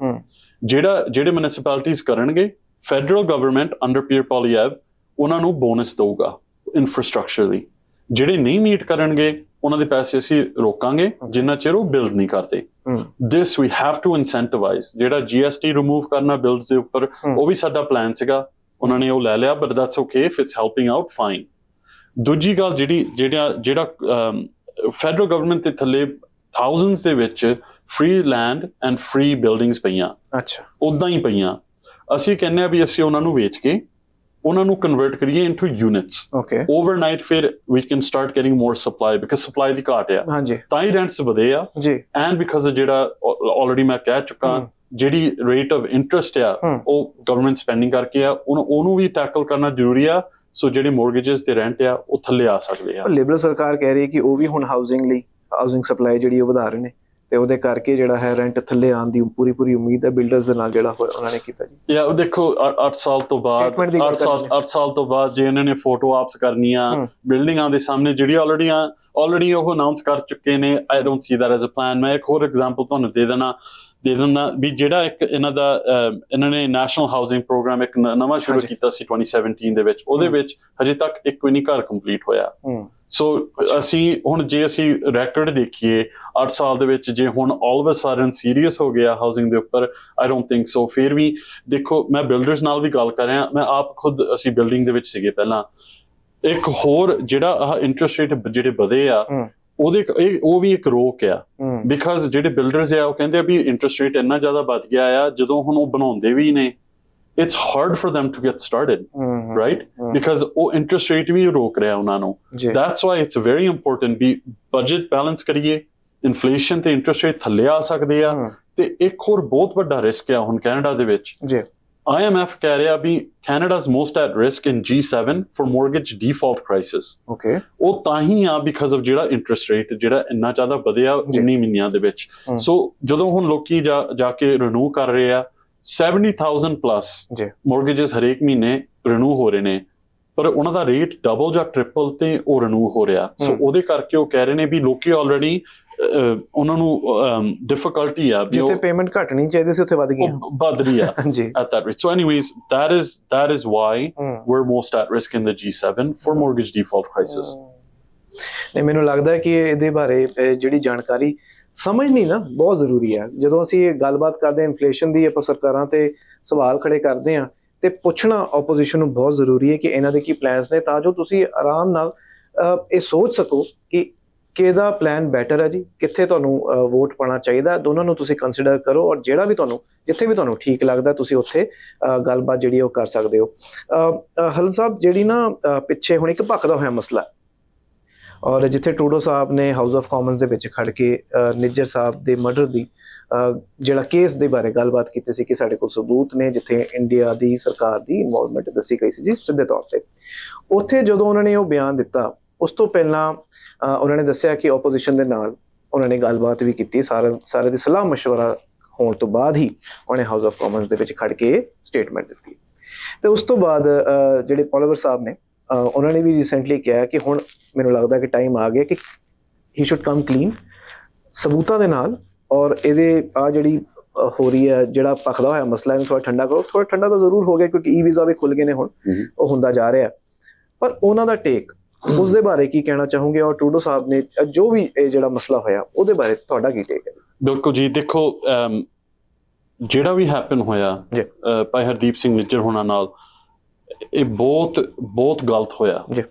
S2: ਜਿਹੜੇ ਮਿਊਨਿਸਪੈਲਿਟੀਜ਼ ਕਰਨਗੇ, ਫੈਡਰਲ ਗਵਰਨਮੈਂਟ ਅੰਡਰ ਪੀਅਰ ਪੋਲੀਐਵ ਉਹਨਾਂ ਨੂੰ ਬੋਨਸ ਦਊਗਾ ਇਨਫਰਾਸਟ੍ਰਕਚਰ ਲਈ। ਜਿਹੜੇ ਨਹੀਂ ਮੀਟ ਕਰਨਗੇ ਉਹਨਾਂ ਦੇ ਪੈਸੇ ਅਸੀਂ ਰੋਕਾਂਗੇ ਜਿੰਨਾ ਚਿਰ ਉਹ ਬਿਲਡ ਨਹੀਂ ਕਰਦੇ। ਦਿਸ ਵੀ ਹੈਵ ਟੂ ਇਨਸੈਂਟੀਵਾਈਜ਼। ਜਿਹੜਾ GST ਰਿਮੂਵ ਕਰਨਾ ਬਿਲਡਸ ਦੇ ਉੱਪਰ, ਉਹ ਵੀ ਸਾਡਾ ਪਲਾਨ ਸੀਗਾ, ਉਹਨਾਂ ਨੇ ਉਹ ਲੈ ਲਿਆ, but that's okay if it's helping out, fine. ਦੂਜੀ ਗੱਲ, ਜਿਹੜਾ ਫੈਡਰਲ ਗਵਰਨਮੈਂਟ ਦੇ ਥੱਲੇ ਥਾਊਜ਼ੈਂਡਸ ਦੇ ਵਿੱਚ free land and free buildings ਪਈਆਂ, ਉੱਦਾਂ ਹੀ ਪਈਆਂ। ਅਸੀਂ ਕਹਿੰਦੇ ਆ ਵੀ ਅਸੀਂ ਉਹਨਾਂ ਨੂੰ ਵੇਚ ਕੇ ਉਹਨਾਂ ਨੂੰ ਕਨਵਰਟ ਕਰੀਏ ਇਨਟੂ ਯੂਨਿਟਸ। ਓਵਰਨਾਈਟ ਫਿਰ we can start getting more supply, because supply ਦੀ ਘਾਟ ਆ, ਤਾਂ ਹੀ ਰੈਂਟਸ ਵਧੇ ਆ। ਐਂਡ ਬਿਕਾਜ਼ ਜਿਹੜਾ ਆਲਰੇਡੀ ਮੈਂ ਕਹਿ ਚੁੱਕਾ, ਜਿਹੜੀ ਰੇਟ ਆਫ ਇੰਟਰਸਟ ਆ ਉਹ ਗਵਰਨਮੈਂਟ ਸਪੈਂਡਿੰਗ ਕਰਕੇ ਆ, ਉਹਨੂੰ ਵੀ ਟੈਕਲ ਕਰਨਾ ਜ਼ਰੂਰੀ ਆ। ਸੋ ਜਿਹੜੇ ਮੋਰਗੇजेस ਤੇ ਰੈਂਟ ਆ ਉਹ ਥੱਲੇ ਆ ਸਕਦੇ ਆ।
S1: ਲਿਬਰਲ ਸਰਕਾਰ ਕਹਿ ਰਹੀ ਕਿ ਉਹ ਵੀ ਹੁਣ ਹਾਊਸਿੰਗ ਲਈ ਹਾਊਸਿੰਗ ਸਪਲਾਈ ਜਿਹੜੀ ਉਹ ਵਧਾ ਰਹੇ ਨੇ, ਤੇ ਉਹਦੇ ਕਰਕੇ ਜਿਹੜਾ ਹੈ ਰੈਂਟ ਥੱਲੇ ਆਉਣ ਦੀ ਪੂਰੀ ਉਮੀਦ ਹੈ ਬਿਲਡਰਸ ਦੇ ਨਾਲ ਜਿਹੜਾ ਉਹਨਾਂ ਨੇ ਕੀਤਾ ਜੀ।
S2: ਉਹ ਦੇਖੋ 8 ਸਾਲ ਤੋਂ ਬਾਅਦ ਜੇ ਇਹਨਾਂ ਨੇ ਫੋਟੋ ਆਪਸ ਕਰਨੀਆਂ ਬਿਲਡਿੰਗਾਂ ਦੇ ਸਾਹਮਣੇ, ਜਿਹੜੀ ਆਲਰੇਡੀ ਉਹ ਅਨਾਉਂਸ ਕਰ ਚੁੱਕੇ ਨੇ, I don't see that as a plan. ਮੈਂ ਇੱਕ ਹੋਰ ਐਗਜ਼ਾਮਪਲ ਤੁਹਾਨੂੰ ਦੇ ਦਿੰਦਾ ਵੀ ਜਿਹੜਾ ਇੱਕ ਇਹਨਾਂ ਨੇ ਨੈਸ਼ਨਲ ਹਾਊਸਿੰਗ ਪ੍ਰੋਗਰਾਮ ਇੱਕ ਨਵਾਂ ਸ਼ੁਰੂ ਕੀਤਾ ਸੀ 2017 ਦੇ ਵਿੱਚ, ਉਹਦੇ ਵਿੱਚ ਹਜੇ ਤੱਕ ਇੱਕ ਵੀ ਨਹੀਂ ਘਰ ਕੰਪਲੀਟ ਹੋਇਆ। ਸੋ ਜੇ ਅਸੀਂ ਰੈਕੋਰਡ ਦੇਖੀਏ 8 ਸਾਲ ਦੇ ਵਿੱਚ, ਜੇ ਹੁਣ all of a sudden serious ਹੋ ਗਿਆ ਹਾਊਸਿੰਗ ਦੇ ਉੱਪਰ, ਆਈ ਡੋਂਟ ਥਿੰਕ ਸੋ। ਫਿਰ ਵੀ ਦੇਖੋ, ਮੈਂ ਬਿਲਡਰਸ ਨਾਲ ਵੀ ਗੱਲ ਕਰ ਰਿਹਾ, ਮੈਂ ਆਪ ਖੁਦ ਅਸੀਂ ਬਿਲਡਿੰਗ ਦੇ ਵਿੱਚ ਸੀਗੇ ਪਹਿਲਾਂ। ਇੱਕ ਹੋਰ ਜਿਹੜਾ ਇੰਟਰਸਟ ਰੇਟ ਜਿਹੜੇ ਵਧੇ ਆ, ਉਹ ਵੀ ਇੱਕ ਰੋਕ ਆ, ਬਿਕਾਜ਼ ਜਿਹੜੇ ਬਿਲਡਰਸ ਆ ਉਹ ਕਹਿੰਦੇ ਆ ਵੀ ਇੰਟਰਸਟ ਰੇਟ ਇੰਨਾ ਜ਼ਿਆਦਾ ਵੱਧ ਗਿਆ ਆ, ਜਦੋਂ ਹੁਣ ਉਹ ਬਣਾਉਂਦੇ ਵੀ ਨੇ it's hard for them to get started, right? Because ਉਹ interest rate ਵੀ ਰੋਕ ਰਿਹਾ ਉਹਨਾਂ ਨੂੰ। That's why it's very important we budget balance ਕਰੀਏ, inflation ਤੇ interest rate ਥੱਲੇ ਆ ਸਕਦੇ ਆ। ਤੇ ਇੱਕ ਹੋਰ ਬਹੁਤ ਵੱਡਾ ਰਿਸਕ ਆ ਹੁਣ ਕੈਨੇਡਾ ਦੇ ਵਿੱਚ, IMF ਕਹਿ ਰਿਹਾ ਵੀ Canada's most at risk in G7 for mortgage default crisis। ਉਹ ਤਾਂ ਹੀ ਆ because of ਜਿਹੜਾ interest rate ਜਿਹੜਾ ਇੰਨਾ ਜ਼ਿਆਦਾ ਵਧਿਆ 19 ਮਹੀਨਿਆਂ ਦੇ ਵਿੱਚ। ਸੋ ਜਦੋਂ ਹੁਣ ਲੋਕੀ ਜਾ ਕੇ ਰਿਨਿਊ ਕਰ ਰਹੇ ਆ, 70,000 ਪਲੱਸ ਮੋਰਗੇजेस ਹਰੇਕ ਮਹੀਨੇ ਰਿਨਿਊ ਹੋ ਰਹੇ ਨੇ, ਪਰ ਉਹਨਾਂ ਦਾ ਰੇਟ ਡਬਲ ਜਾਂ ਟ੍ਰਿਪਲ ਤੇ ਉਹ ਰਿਨਿਊ ਹੋ ਰਿਹਾ। ਸੋ ਉਹਦੇ ਕਰਕੇ ਉਹ ਕਹਿ ਰਹੇ ਨੇ ਵੀ ਲੋਕੀ ਆਲਰੇਡੀ ਉਹਨਾਂ ਨੂੰ ਡਿਫਿਕਲਟੀ ਆ, ਜਿੱਥੇ ਪੇਮੈਂਟ ਘਟਣੀ ਚਾਹੀਦੀ ਸੀ ਉੱਥੇ ਵੱਧ ਰਹੀ ਆ at that rate. So anyways, that is why we're most at risk in the G7 for mortgage default crisis. ਨਹੀਂ, ਮੈਨੂੰ ਲੱਗਦਾ ਕਿ ਇਹਦੇ ਬਾਰੇ ਜਿਹੜੀ ਜਾਣਕਾਰੀ ਸਮਝਣੀ ਨਾ ਬਹੁਤ ਜ਼ਰੂਰੀ ਹੈ। ਜਦੋਂ ਅਸੀਂ ਗੱਲਬਾਤ ਕਰਦੇ ਹਾਂ ਇਨਫਲੇਸ਼ਨ ਦੀ, ਆਪਾਂ ਸਰਕਾਰਾਂ ਤੇ ਸਵਾਲ ਖੜੇ ਕਰਦੇ ਹਾਂ, ਤੇ ਪੁੱਛਣਾ ਆਪੋਜੀਸ਼ਨ ਨੂੰ ਬਹੁਤ ਜ਼ਰੂਰੀ ਹੈ ਕਿ ਇਹਨਾਂ ਦੇ ਕੀ ਪਲਾਨਸ ਨੇ, ਤਾਂ ਜੋ ਤੁਸੀਂ ਆਰਾਮ ਨਾਲ ਇਹ ਸੋਚ ਸਕੋ ਕਿ ਕਿਹਦਾ ਪਲਾਨ ਬੈਟਰ ਹੈ ਜੀ, ਕਿੱਥੇ ਤੁਹਾਨੂੰ ਵੋਟ ਪਾਉਣਾ ਚਾਹੀਦਾ। ਦੋਨਾਂ ਨੂੰ ਤੁਸੀਂ ਕੰਸੀਡਰ ਕਰੋ, ਔਰ ਜਿਹੜਾ ਵੀ ਜਿੱਥੇ ਵੀ ਤੁਹਾਨੂੰ ਠੀਕ ਲੱਗਦਾ ਤੁਸੀਂ ਉੱਥੇ ਗੱਲਬਾਤ ਜਿਹੜੀ ਉਹ ਕਰ ਸਕਦੇ ਹੋ। ਹਲ ਸਾਹਿਬ, ਜਿਹੜੀ ਨਾ ਪਿੱਛੇ ਹੁਣ ਇੱਕ ਭਖਦਾ ਹੋਇਆ ਮਸਲਾ, ਔਰ ਜਿੱਥੇ ਟਰੂਡੋ ਸਾਹਿਬ ਨੇ ਹਾਊਸ ਆਫ ਕਾਮਨਸ ਦੇ ਵਿੱਚ ਖੜ ਕੇ ਨਿੱਜਰ ਸਾਹਿਬ ਦੇ ਮਰਡਰ ਦੀ ਜਿਹੜਾ ਕੇਸ ਦੇ ਬਾਰੇ ਗੱਲਬਾਤ ਕੀਤੀ ਸੀ ਕਿ ਸਾਡੇ ਕੋਲ ਸਬੂਤ ਨੇ, ਜਿੱਥੇ ਇੰਡੀਆ ਦੀ ਸਰਕਾਰ ਦੀ ਇਨਵੋਲਵਮੈਂਟ ਦੱਸੀ ਗਈ ਸੀ ਜੀ ਸਿੱਧੇ ਤੌਰ ਤੇ। ਉੱਥੇ ਜਦੋਂ ਉਹਨਾਂ ਨੇ ਉਹ ਬਿਆਨ ਦਿੱਤਾ, ਉਸ ਤੋਂ ਪਹਿਲਾਂ ਉਹਨਾਂ ਨੇ ਦੱਸਿਆ ਕਿ ਆਪੋਜੀਸ਼ਨ ਦੇ ਨਾਲ ਉਹਨਾਂ ਨੇ ਗੱਲਬਾਤ ਵੀ ਕੀਤੀ, ਸਾਰੇ ਦੀ ਸਲਾਹ ਮਸ਼ਵਰਾ ਹੋਣ ਤੋਂ ਬਾਅਦ ਹੀ ਉਹਨੇ ਹਾਊਸ ਆਫ ਕਾਮਨਸ ਦੇ ਵਿੱਚ ਖੜ ਕੇ ਸਟੇਟਮੈਂਟ ਦਿੱਤੀ। ਤੇ ਉਸ ਤੋਂ ਬਾਅਦ ਜਿਹੜੇ ਪੋਲੀਵਰ ਸਾਹਿਬ ਨੇ, ਉਹਨਾਂ ਨੇ ਵੀ ਰੀਸੈਂਟਲੀ ਕਿਹਾ ਕਿ ਹੁਣ ਮੈਨੂੰ ਲੱਗਦਾ ਕਿ ਟਾਈਮ ਆ ਗਿਆ ਕਿ
S1: ਹੀ ਸ਼ੁੱਡ ਕਮ ਕਲੀਨ ਸਬੂਤਾਂ ਦੇ ਨਾਲ। ਔਰ ਇਹਦੇ ਆ ਜਿਹੜੀ ਹੋ ਰਹੀ ਹੈ, ਜਿਹੜਾ ਭਖਦਾ ਹੋਇਆ ਮਸਲਾ, ਇਹਨੂੰ ਥੋੜਾ ਠੰਡਾ ਕਰੋ। ਥੋੜਾ ਠੰਡਾ ਤਾਂ ਜ਼ਰੂਰ ਹੋ ਗਿਆ ਕਿਉਂਕਿ ਵੀਜ਼ਾ ਵੀ ਖੁੱਲ ਗਏ ਨੇ ਹੁਣ, ਉਹ ਹੁੰਦਾ ਜਾ ਰਿਹਾ। ਪਰ ਉਹਨਾਂ ਦਾ ਟੇਕ ਉਸ ਦੇ ਬਾਰੇ ਕੀ ਕਹਿਣਾ ਚਾਹੋਗੇ? ਔਰ ਟਰੂਡੋ ਸਾਹਿਬ ਨੇ ਜੋ ਵੀ ਇਹ ਜਿਹੜਾ ਮਸਲਾ ਹੋਇਆ ਉਹਦੇ ਬਾਰੇ ਤੁਹਾਡਾ ਕੀ ਟੇਕ ਹੈ?
S2: ਬਿਲਕੁਲ ਜੀ, ਦੇਖੋ ਜਿਹੜਾ ਵੀ ਹੈਪਨ ਹੋਇਆ ਭਾਈ ਹਰਦੀਪ ਸਿੰਘ ਨਿੱਜਰ ਹੋਣਾ ਨਾਲ, ਇਹ ਬਹੁਤ ਗਲਤ ਹੋਇਆ।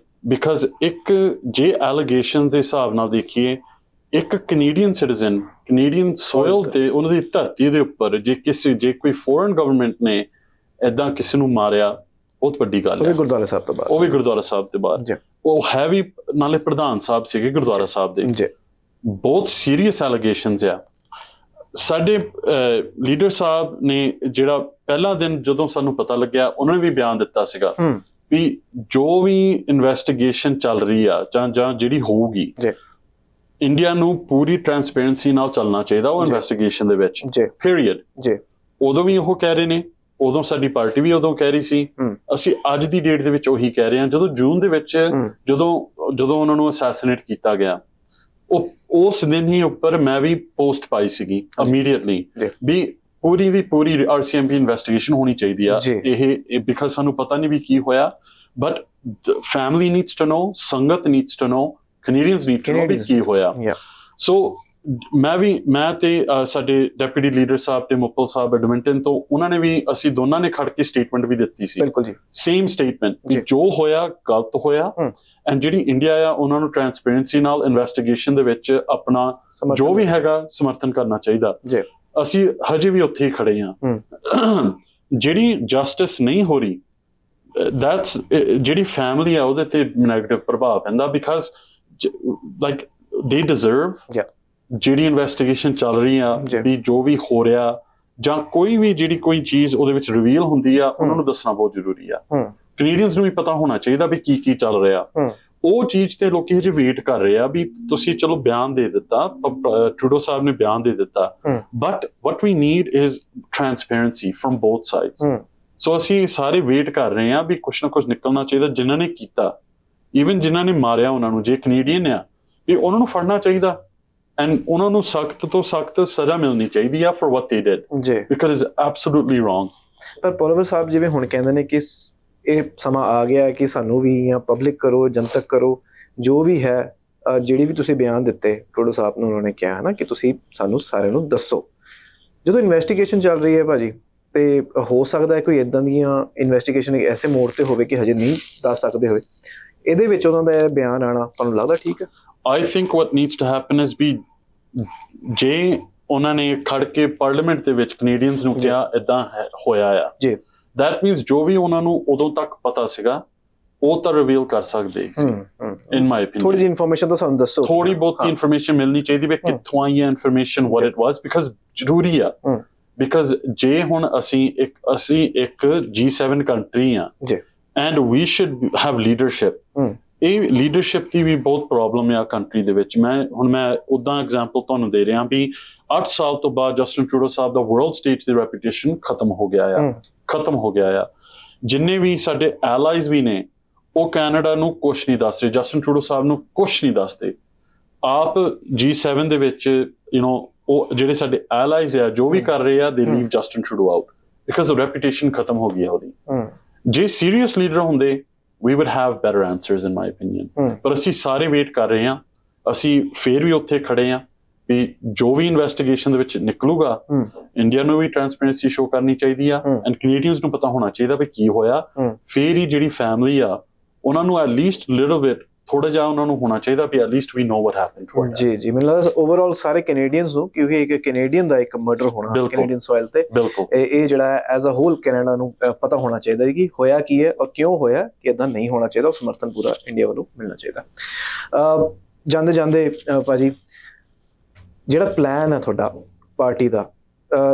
S2: ਬਿਕਾਜ਼ ਇੱਕ ਜੇ ਐਲੀਗੇਸ਼ਨਸ ਦੇ ਹਿਸਾਬ ਨਾਲ ਦੇਖੀਏ, ਇੱਕ ਕੈਨੇਡੀਅਨ ਸਿਟੀਜ਼ਨ ਕੈਨੇਡੀਅਨ ਸੋਇਲ ਤੇ ਉਹਨਾਂ ਦੀ ਧਰਤੀ ਦੇ ਉੱਪਰ ਜੇ ਕੋਈ ਫੋਰਨ ਗਵਰਨਮੈਂਟ ਨੇ ਏਦਾਂ ਕਿਸੇ ਨੂੰ ਮਾਰਿਆ, ਬਹੁਤ ਵੱਡੀ ਗੱਲ ਹੈ। ਉਹ ਵੀ ਗੁਰਦੁਆਰਾ ਸਾਹਿਬ ਤੋਂ ਬਾਹਰ, ਉਹ ਹੈ ਵੀ ਨਾਲੇ ਪ੍ਰਧਾਨ ਸਾਹਿਬ ਸੀਗੇ ਗੁਰਦੁਆਰਾ ਸਾਹਿਬ ਦੇ। ਬਹੁਤ ਸੀਰੀਅਸ ਐਲੀਗੇਸ਼ਨਸ ਆ। ਸਾਡੇ ਲੀਡਰ ਸਾਹਿਬ ਨੇ ਜਿਹੜਾ ਪਹਿਲਾ ਦਿਨ ਜਦੋਂ ਸਾਨੂੰ ਪਤਾ ਲੱਗਿਆ, ਉਹਨਾਂ ਨੇ ਵੀ ਬਿਆਨ ਦਿੱਤਾ ਸੀਗਾ ਵੀ ਜੋ ਵੀ ਇਨਵੈਸਟੀਗੇਸ਼ਨ ਚੱਲ ਰਹੀ ਆ ਜਾਂ ਜਿਹੜੀ ਹੋਊਗੀ, ਇੰਡੀਆ ਨੂੰ ਪੂਰੀ ਟਰਾਂਸਪੇਰੈਂਸੀ ਨਾਲ ਚੱਲਣਾ ਚਾਹੀਦਾ ਉਹ ਇਨਵੈਸਟੀਗੇਸ਼ਨ ਦੇ ਵਿੱਚ, ਪੀਰੀਅਡ। ਉਦੋਂ ਵੀ ਉਹ ਕਹਿ ਰਹੇ ਨੇ, ਉਦੋਂ ਸਾਡੀ ਪਾਰਟੀ ਵੀ ਉਦੋਂ ਕਹਿ ਰਹੀ ਸੀ, ਅਸੀਂ ਅੱਜ ਦੀ ਡੇਟ ਦੇ ਵਿੱਚ ਉਹੀ ਕਹਿ ਰਹੇ ਹਾਂ। ਜਦੋਂ ਜੂਨ ਦੇ ਵਿੱਚ ਜਦੋਂ ਉਹਨਾਂ ਨੂੰ ਅਸੈਸੀਨੇਟ ਕੀਤਾ ਗਿਆ, ਉਸ ਦਿਨ ਹੀ ਉੱਪਰ ਮੈਂ ਵੀ ਪੋਸਟ ਪਾਈ ਸੀਗੀ ਇਮੀਡੀਏਟਲੀ ਵੀ ਪੂਰੀ ਦੀ ਪੂਰੀ RCMP ਇਨਵੈਸਟੀਗੇਸ਼ਨ ਹੋਣੀ ਚਾਹੀਦੀ ਆ। ਇਹ ਬਿਕਾਜ਼ ਸਾਨੂੰ ਪਤਾ ਨਹੀਂ ਵੀ ਕੀ ਹੋਇਆ, but family needs to know, sangat needs to know, Canadians need to know ਵੀ ਕੀ ਹੋਇਆ। ਸੋ ਮੈਂ ਤੇ ਸਾਡੇ ਡੈਪੂਟੀ ਲੀਡਰ ਸਾਹਿਬ ਤੇ ਮੁੱਪਲ ਸਾਹਿਬ ਐਡਮਿੰਟਨ ਤੋਂ, ਉਹਨਾਂ ਨੇ ਵੀ, ਅਸੀਂ ਦੋਨਾਂ ਨੇ ਖੜ ਕੇ ਸਟੇਟਮੈਂਟ ਵੀ ਦਿੱਤੀ ਸੀ, ਸੇਮ ਸਟੇਟਮੈਂਟ, ਜੋ ਹੋਇਆ ਗਲਤ ਹੋਇਆ। ਐਂਡ ਜਿਹੜੀ ਇੰਡੀਆ ਆ, ਉਹਨਾਂ ਨੂੰ ਟਰਾਂਸਪੇਰੈਂਸੀ ਨਾਲ ਇਨਵੈਸਟੀਗੇਸ਼ਨ ਦੇ ਵਿੱਚ ਆਪਣਾ ਜੋ ਵੀ ਹੈਗਾ ਸਮਰਥਨ ਕਰਨਾ ਚਾਹੀਦਾ। ਅਸੀਂ ਹਜੇ ਵੀ ਉੱਥੇ ਹੀ ਖੜੇ ਹਾਂ। ਜਿਹੜੀ ਜਸਟਿਸ ਨਹੀਂ ਹੋ ਰਹੀ, ਦੈਟਸ ਜਿਹੜੀ ਫੈਮਿਲੀ ਆ ਉਹਦੇ ਤੇ ਨੈਗੇਟਿਵ ਪ੍ਰਭਾਵ ਪੈਂਦਾ। ਬਿਕਾਜ਼ ਲਾਈਕ ਦੇ ਡਿਜ਼ਰਵ ਜਿਹੜੀ ਇਨਵੈਸਟੀਗੇਸ਼ਨ ਚੱਲ ਰਹੀ ਆ, ਵੀ ਜੋ ਵੀ ਹੋ ਰਿਹਾ ਜਾਂ ਕੋਈ ਵੀ ਜਿਹੜੀ ਕੋਈ ਚੀਜ਼ ਉਹਦੇ ਵਿੱਚ ਰਿਵੀਲ ਹੁੰਦੀ ਆ, ਉਹਨਾਂ ਨੂੰ ਦੱਸਣਾ ਬਹੁਤ ਜ਼ਰੂਰੀ ਆ। ਕੈਨੇਡੀਅਨਸ ਨੂੰ ਵੀ ਪਤਾ ਹੋਣਾ ਚਾਹੀਦਾ ਵੀ ਕੀ ਚੱਲ ਰਿਹਾ। ਉਹ ਚੀਜ਼ ਤੇ ਲੋਕੀ ਹਜੇ ਵੇਟ ਕਰ ਰਹੇ ਆ ਵੀ ਤੁਸੀਂ ਚਲੋ ਬਿਆਨ ਦੇ ਦਿੱਤਾ, ਟਰੂਡੋ ਸਾਹਿਬ ਨੇ ਬਿਆਨ ਦੇ ਦਿੱਤਾ, but what we need is transparency from both sides। ਸੋ ਅਸੀਂ ਸਾਰੇ ਵੇਟ ਕਰ ਰਹੇ ਆ ਵੀ ਕੁਛ ਨਾ ਕੁਛ ਨਿਕਲਣਾ ਚਾਹੀਦਾ। ਜਿਨ੍ਹਾਂ ਨੇ ਕੀਤਾ, ਈਵਨ ਜਿਨ੍ਹਾਂ ਨੇ ਮਾਰਿਆ ਉਹਨਾਂ ਨੂੰ, ਜੇ ਕੈਨੇਡੀਅਨ ਆ, ਵੀ ਉਹਨਾਂ ਨੂੰ ਫੜਨਾ ਚਾਹੀਦਾ ਐਂਡ ਉਹਨਾਂ ਨੂੰ ਸਖਤ ਤੋਂ ਸਖਤ ਸਜ਼ਾ ਮਿਲਣੀ ਚਾਹੀਦੀ ਆ for what they did, because it's absolutely wrong।
S1: ਪਰ ਪੋਲਵਰ ਸਾਹਿਬ ਜਿਵੇਂ ਹੁਣ ਕਹਿੰਦੇ ਨੇ ਕਿ ਇਹ ਸਮਾਂ ਆ ਗਿਆ ਕਿ ਸਾਨੂੰ ਵੀ ਜਾਂ ਪਬਲਿਕ ਕਰੋ, ਜਨਤਕ ਕਰੋ, ਜੋ ਵੀ ਹੈ, ਜਿਹੜੀ ਵੀ ਤੁਸੀਂ ਬਿਆਨ ਦਿੱਤੇ ਟਰੂਡੋ ਸਾਹਿਬ ਨੂੰ, ਉਹਨਾਂ ਨੇ ਕਿਹਾ ਨਾ ਕਿ ਤੁਸੀਂ ਸਾਨੂੰ ਸਾਰਿਆਂ ਨੂੰ ਦੱਸੋ। ਜਦੋਂ ਇਨਵੈਸਟੀਗੇਸ਼ਨ ਚੱਲ ਰਹੀ ਹੈ ਭਾਜੀ, ਤੇ ਹੋ ਸਕਦਾ ਹੈ ਕੋਈ ਇੱਦਾਂ ਦੀਆਂ ਇਨਵੈਸਟੀਗੇਸ਼ਨ ਐਸੇ ਮੋੜ ਤੇ ਹੋਵੇ ਕਿ ਹਜੇ ਨਹੀਂ ਦੱਸ ਸਕਦੇ ਹੋਵੇ, ਇਹਦੇ ਵਿੱਚ ਉਹਨਾਂ ਦਾ ਬਿਆਨ ਆਉਣਾ ਤੁਹਾਨੂੰ ਲੱਗਦਾ ਠੀਕ ਹੈ?
S2: I think what needs to happen is ਵੀ ਜੇ ਉਹਨਾਂ ਨੇ ਖੜ ਕੇ ਪਾਰਲੀਮੈਂਟ ਦੇ ਵਿੱਚ ਕੈਨੇਡੀਅਨਸ ਨੂੰ ਕਿਹਾ ਏਦਾਂ ਹੋਇਆ ਆ, that means ਜੋ ਵੀ ਉਹਨਾਂ ਨੂੰ ਉਦੋਂ ਤੱਕ ਪਤਾ ਸੀਗਾ ਉਹ ਤਾਂ ਰਿਵੀਲ ਕਰ ਸਕਦੇ ਸੀ। in my opinion
S1: ਥੋੜੀ ਜਿਹੀ ਇਨਫੋਰਮੇਸ਼ਨ ਤਾਂ ਸਾਨੂੰ ਦੱਸੋ,
S2: ਥੋੜੀ ਬਹੁਤੀ ਇਨਫੋਰਮੇਸ਼ਨ ਮਿਲਣੀ ਚਾਹੀਦੀ ਵੀ ਕਿੱਥੋਂ ਆਈ ਹੈ information, what it was, because ਜ਼ਰੂਰੀ ਆ। ਬਿਕਾਜ਼ ਜੇ ਹੁਣ ਅਸੀਂ ਇੱਕ G7 ਕੰਟਰੀ ਆ and we should have leadership. ਇਹ ਲੀਡਰਸ਼ਿਪ ਦੀ ਵੀ ਬਹੁਤ ਪ੍ਰੋਬਲਮ ਆ ਕੰਟਰੀ ਦੇ ਵਿੱਚ। ਮੈਂ ਉੱਦਾਂ ਐਗਜ਼ਾਮਪਲ ਤੁਹਾਨੂੰ ਦੇ ਰਿਹਾ ਵੀ 8 ਸਾਲ ਤੋਂ ਬਾਅਦ ਜਸਟਿਨ ਟਰੂਡੋ ਸਾਹਿਬ ਦਾ ਵਰਲਡ ਸਟੇਜ ਦੀ ਰੈਪੂਟੇਸ਼ਨ ਖਤਮ ਹੋ ਗਿਆ ਆ। ਜਿੰਨੇ ਵੀ ਸਾਡੇ ਐਲਾਈਜ਼ ਵੀ ਨੇ, ਉਹ ਕੈਨੇਡਾ ਨੂੰ ਕੁਛ ਨਹੀਂ ਦੱਸ ਰਹੇ, ਜਸਟਿਨ ਟਰੂਡੋ ਸਾਹਿਬ ਨੂੰ ਕੁਛ ਨਹੀਂ ਦੱਸਦੇ। ਆਪ G7 ਦੇ ਵਿੱਚ ਉਹ ਜਿਹੜੇ ਸਾਡੇ ਐਲਾਈਜ਼ ਆ, ਜੋ ਵੀ ਕਰ ਰਹੇ ਆ, ਦੇ leave Justin Trudeau out because reputation ਖਤਮ ਹੋ ਗਈ ਆ ਉਹਦੀ। ਜੇ ਸੀਰੀਅਸ ਲੀਡਰ ਹੁੰਦੇ, we would have better answers in my opinion। ਪਰ ਅਸੀਂ ਸਾਰੇ ਵੇਟ ਕਰ ਰਹੇ ਹਾਂ, ਅਸੀਂ ਫੇਰ ਵੀ ਉੱਥੇ ਖੜੇ ਹਾਂ ਵੀ ਜੋ ਵੀ ਇਨਵੈਸਟੀਗੇਸ਼ਨ ਦੇ ਵਿੱਚ ਨਿਕਲੂਗਾ, ਇੰਡੀਆ ਨੂੰ ਵੀ ਟਰਾਂਸਪੇਰੈਂਸੀ ਸ਼ੋ ਕਰਨੀ ਚਾਹੀਦੀ ਆ ਐਂਡ ਕੈਨੇਡੀਅਨਸ ਨੂੰ ਪਤਾ ਹੋਣਾ ਚਾਹੀਦਾ ਵੀ ਕੀ ਹੋਇਆ। ਫੇਰ ਹੀ ਜਿਹੜੀ ਫੈਮਿਲੀ ਆ, ਉਹਨਾਂ ਨੂੰ ਐਟ ਲੀਸਟ ਲਿਟਲ ਬਿਟ, ਥੋੜਾ ਜਿਹਾ ਉਹਨਾਂ ਨੂੰ ਹੋਣਾ ਚਾਹੀਦਾ ਵੀ at least we know what happened. ਜੀ ਮੈਨੂੰ ਲੱਗਦਾ ਓਵਰਆਲ ਸਾਰੇ ਕੈਨੇਡੀਅਨਸ ਨੂੰ, ਕਿਉਂਕਿ ਇੱਕ ਕੈਨੇਡੀਅਨ ਦਾ ਇੱਕ ਮਰਡਰ ਹੋਣਾ ਕੈਨੇਡੀਅਨ ਸੋਇਲ ਤੇ, ਇਹ ਜਿਹੜਾ ਐਜ਼ ਅ ਹੋਲ ਕੈਨੇਡਾ ਨੂੰ ਪਤਾ ਹੋਣਾ ਚਾਹੀਦਾ ਕਿ ਹੋਇਆ ਕੀ ਹੈ ਔਰ ਕਿਉਂ ਹੋਇਆ, ਕਿ ਏਦਾਂ ਨਹੀਂ ਹੋਣਾ ਚਾਹੀਦਾ। ਉਹ ਸਮਰਥਨ ਪੂਰਾ ਇੰਡੀਆ ਵੱਲੋਂ ਮਿਲਣਾ ਚਾਹੀਦਾ। ਜਾਂਦੇ ਭਾਜੀ, ਜਿਹੜਾ ਪਲਾਨ ਹੈ ਤੁਹਾਡਾ ਪਾਰਟੀ ਦਾ,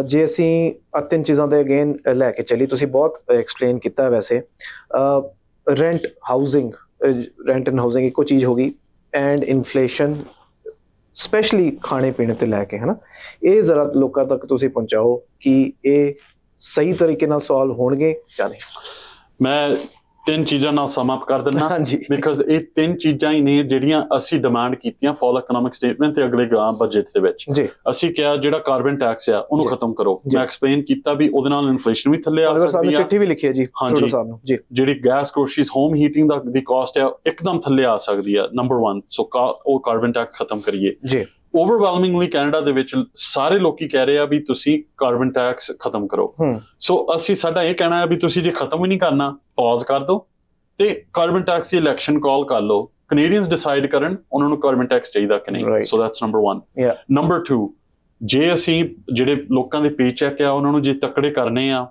S2: ਜੇ ਅਸੀਂ ਆ 3 ਚੀਜ਼ਾਂ ਦੇ ਅਗੇਨ ਲੈ ਕੇ ਚੱਲੀ, ਤੁਸੀਂ ਬਹੁਤ ਐਕਸਪਲੇਨ ਕੀਤਾ ਵੈਸੇ। ਰੈਂਟ ਐਂਡ ਹਾਊਸਿੰਗ ਇੱਕੋ ਚੀਜ਼ ਹੋ ਗਈ, ਐਂਡ ਇਨਫਲੇਸ਼ਨ ਸਪੈਸ਼ਲੀ ਖਾਣੇ ਪੀਣੇ ਤੇ ਲੈ ਕੇ, ਹੈ ਨਾ, ਇਹ ਜ਼ਰਾ ਲੋਕਾਂ ਤੱਕ ਤੁਸੀਂ ਪਹੁੰਚਾਓ ਕਿ ਇਹ ਸਹੀ ਤਰੀਕੇ ਨਾਲ ਸੋਲਵ ਹੋਣਗੇ ਜਾਂ ਨਹੀਂ। ਮੈਂ ਤਿੰਨ ਚੀਜ਼ਾਂ ਨਾਲ ਸਮ ਅਪ ਕਰ ਦਿੰਨਾ
S1: ਹਾਂਜੀ
S2: ਬਿਕਾਜ਼ ਇਹ ਤਿੰਨ ਚੀਜ਼ਾਂ ਹੀ ਨੇ ਜਿਹੜੀਆਂ ਅਸੀਂ ਡਿਮਾਂਡ ਕੀਤੀਆਂ ਫਾਲ ਇਕਨੋਮਿਕ ਸਟੇਟਮੈਂਟ ਤੇ ਅਗਲੇ ਬਜਟ ਦੇ ਵਿੱਚ।
S1: ਜੀ
S2: ਅਸੀਂ ਕਿਹਾ ਜਿਹੜਾ ਕਾਰਬਨ ਟੈਕਸ ਆ ਉਹਨੂੰ ਖਤਮ ਕਰੋ। ਮੈਂ ਐਕਸਪਲੇਨ ਕੀਤਾ ਵੀ ਉਹਦੇ ਨਾਲ ਇਨਫਲੇਸ਼ਨ ਵੀ ਥੱਲੇ ਆ ਸਕਦੀ ਆ।
S1: ਚਿੱਠੀ ਵੀ ਲਿਖੀ ਹੈ ਜੀ
S2: ਹਾਂਜੀ
S1: ਸਾਹਿਬ ਨੂੰ ਜੀ।
S2: ਜਿਹੜੀ ਗੈਸ ਗਰੋਸਰੀਜ਼ ਹੋਮ ਹੀਟਿੰਗ ਦੀ ਕਾਸਟ ਆ ਇੱਕਦਮ ਥੱਲੇ ਆ ਸਕਦੀ ਆ। ਨੰਬਰ 1 ਸੋ ਉਹ ਕਾਰਬਨ ਟੈਕਸ ਖਤਮ ਕਰੀਏ ਜੀ। ਓਵਰਵੈਲਮਿੰਗਲੀ ਕੈਨੇਡਾ ਦੇ ਵਿੱਚ ਸਾਰੇ ਲੋਕੀ ਕਹਿ ਰਹੇ ਆ ਵੀ ਤੁਸੀਂ ਕਾਰਬਨ ਟੈਕਸ ਖਤਮ ਕਰੋ। ਸੋ ਅਸੀਂ ਸਾਡਾ ਇਹ ਕਹਿਣਾ ਹੈ ਵੀ ਤੁਸੀਂ ਜੇ ਖਤਮ ਹੀ ਨਹੀਂ ਕਰਨਾ ਪੌਜ਼ ਕਰ ਦਿਓ ਤੇ ਕਾਰਬਨ ਟੈਕਸ ਦੀ ਇਲੈਕਸ਼ਨ ਕਾਲ ਕਰ ਲਓ। ਕੈਨੇਡੀਅਨਸ ਡਿਸਾਈਡ ਕਰਨ ਉਹਨਾਂ ਨੂੰ ਕਾਰਬਨ ਟੈਕਸ ਚਾਹੀਦਾ ਕਿ ਨਹੀਂ। ਸੋ ਦੈਟਸ ਨੰਬਰ 1। ਨੰਬਰ 2 ਜੇ ਅਸੀਂ ਜਿਹੜੇ ਲੋਕਾਂ ਦੇ ਪੇ ਚੈੱਕ ਆ ਉਹਨਾਂ ਨੂੰ ਜੇ ਤਕੜੇ ਕਰਨੇ ਆ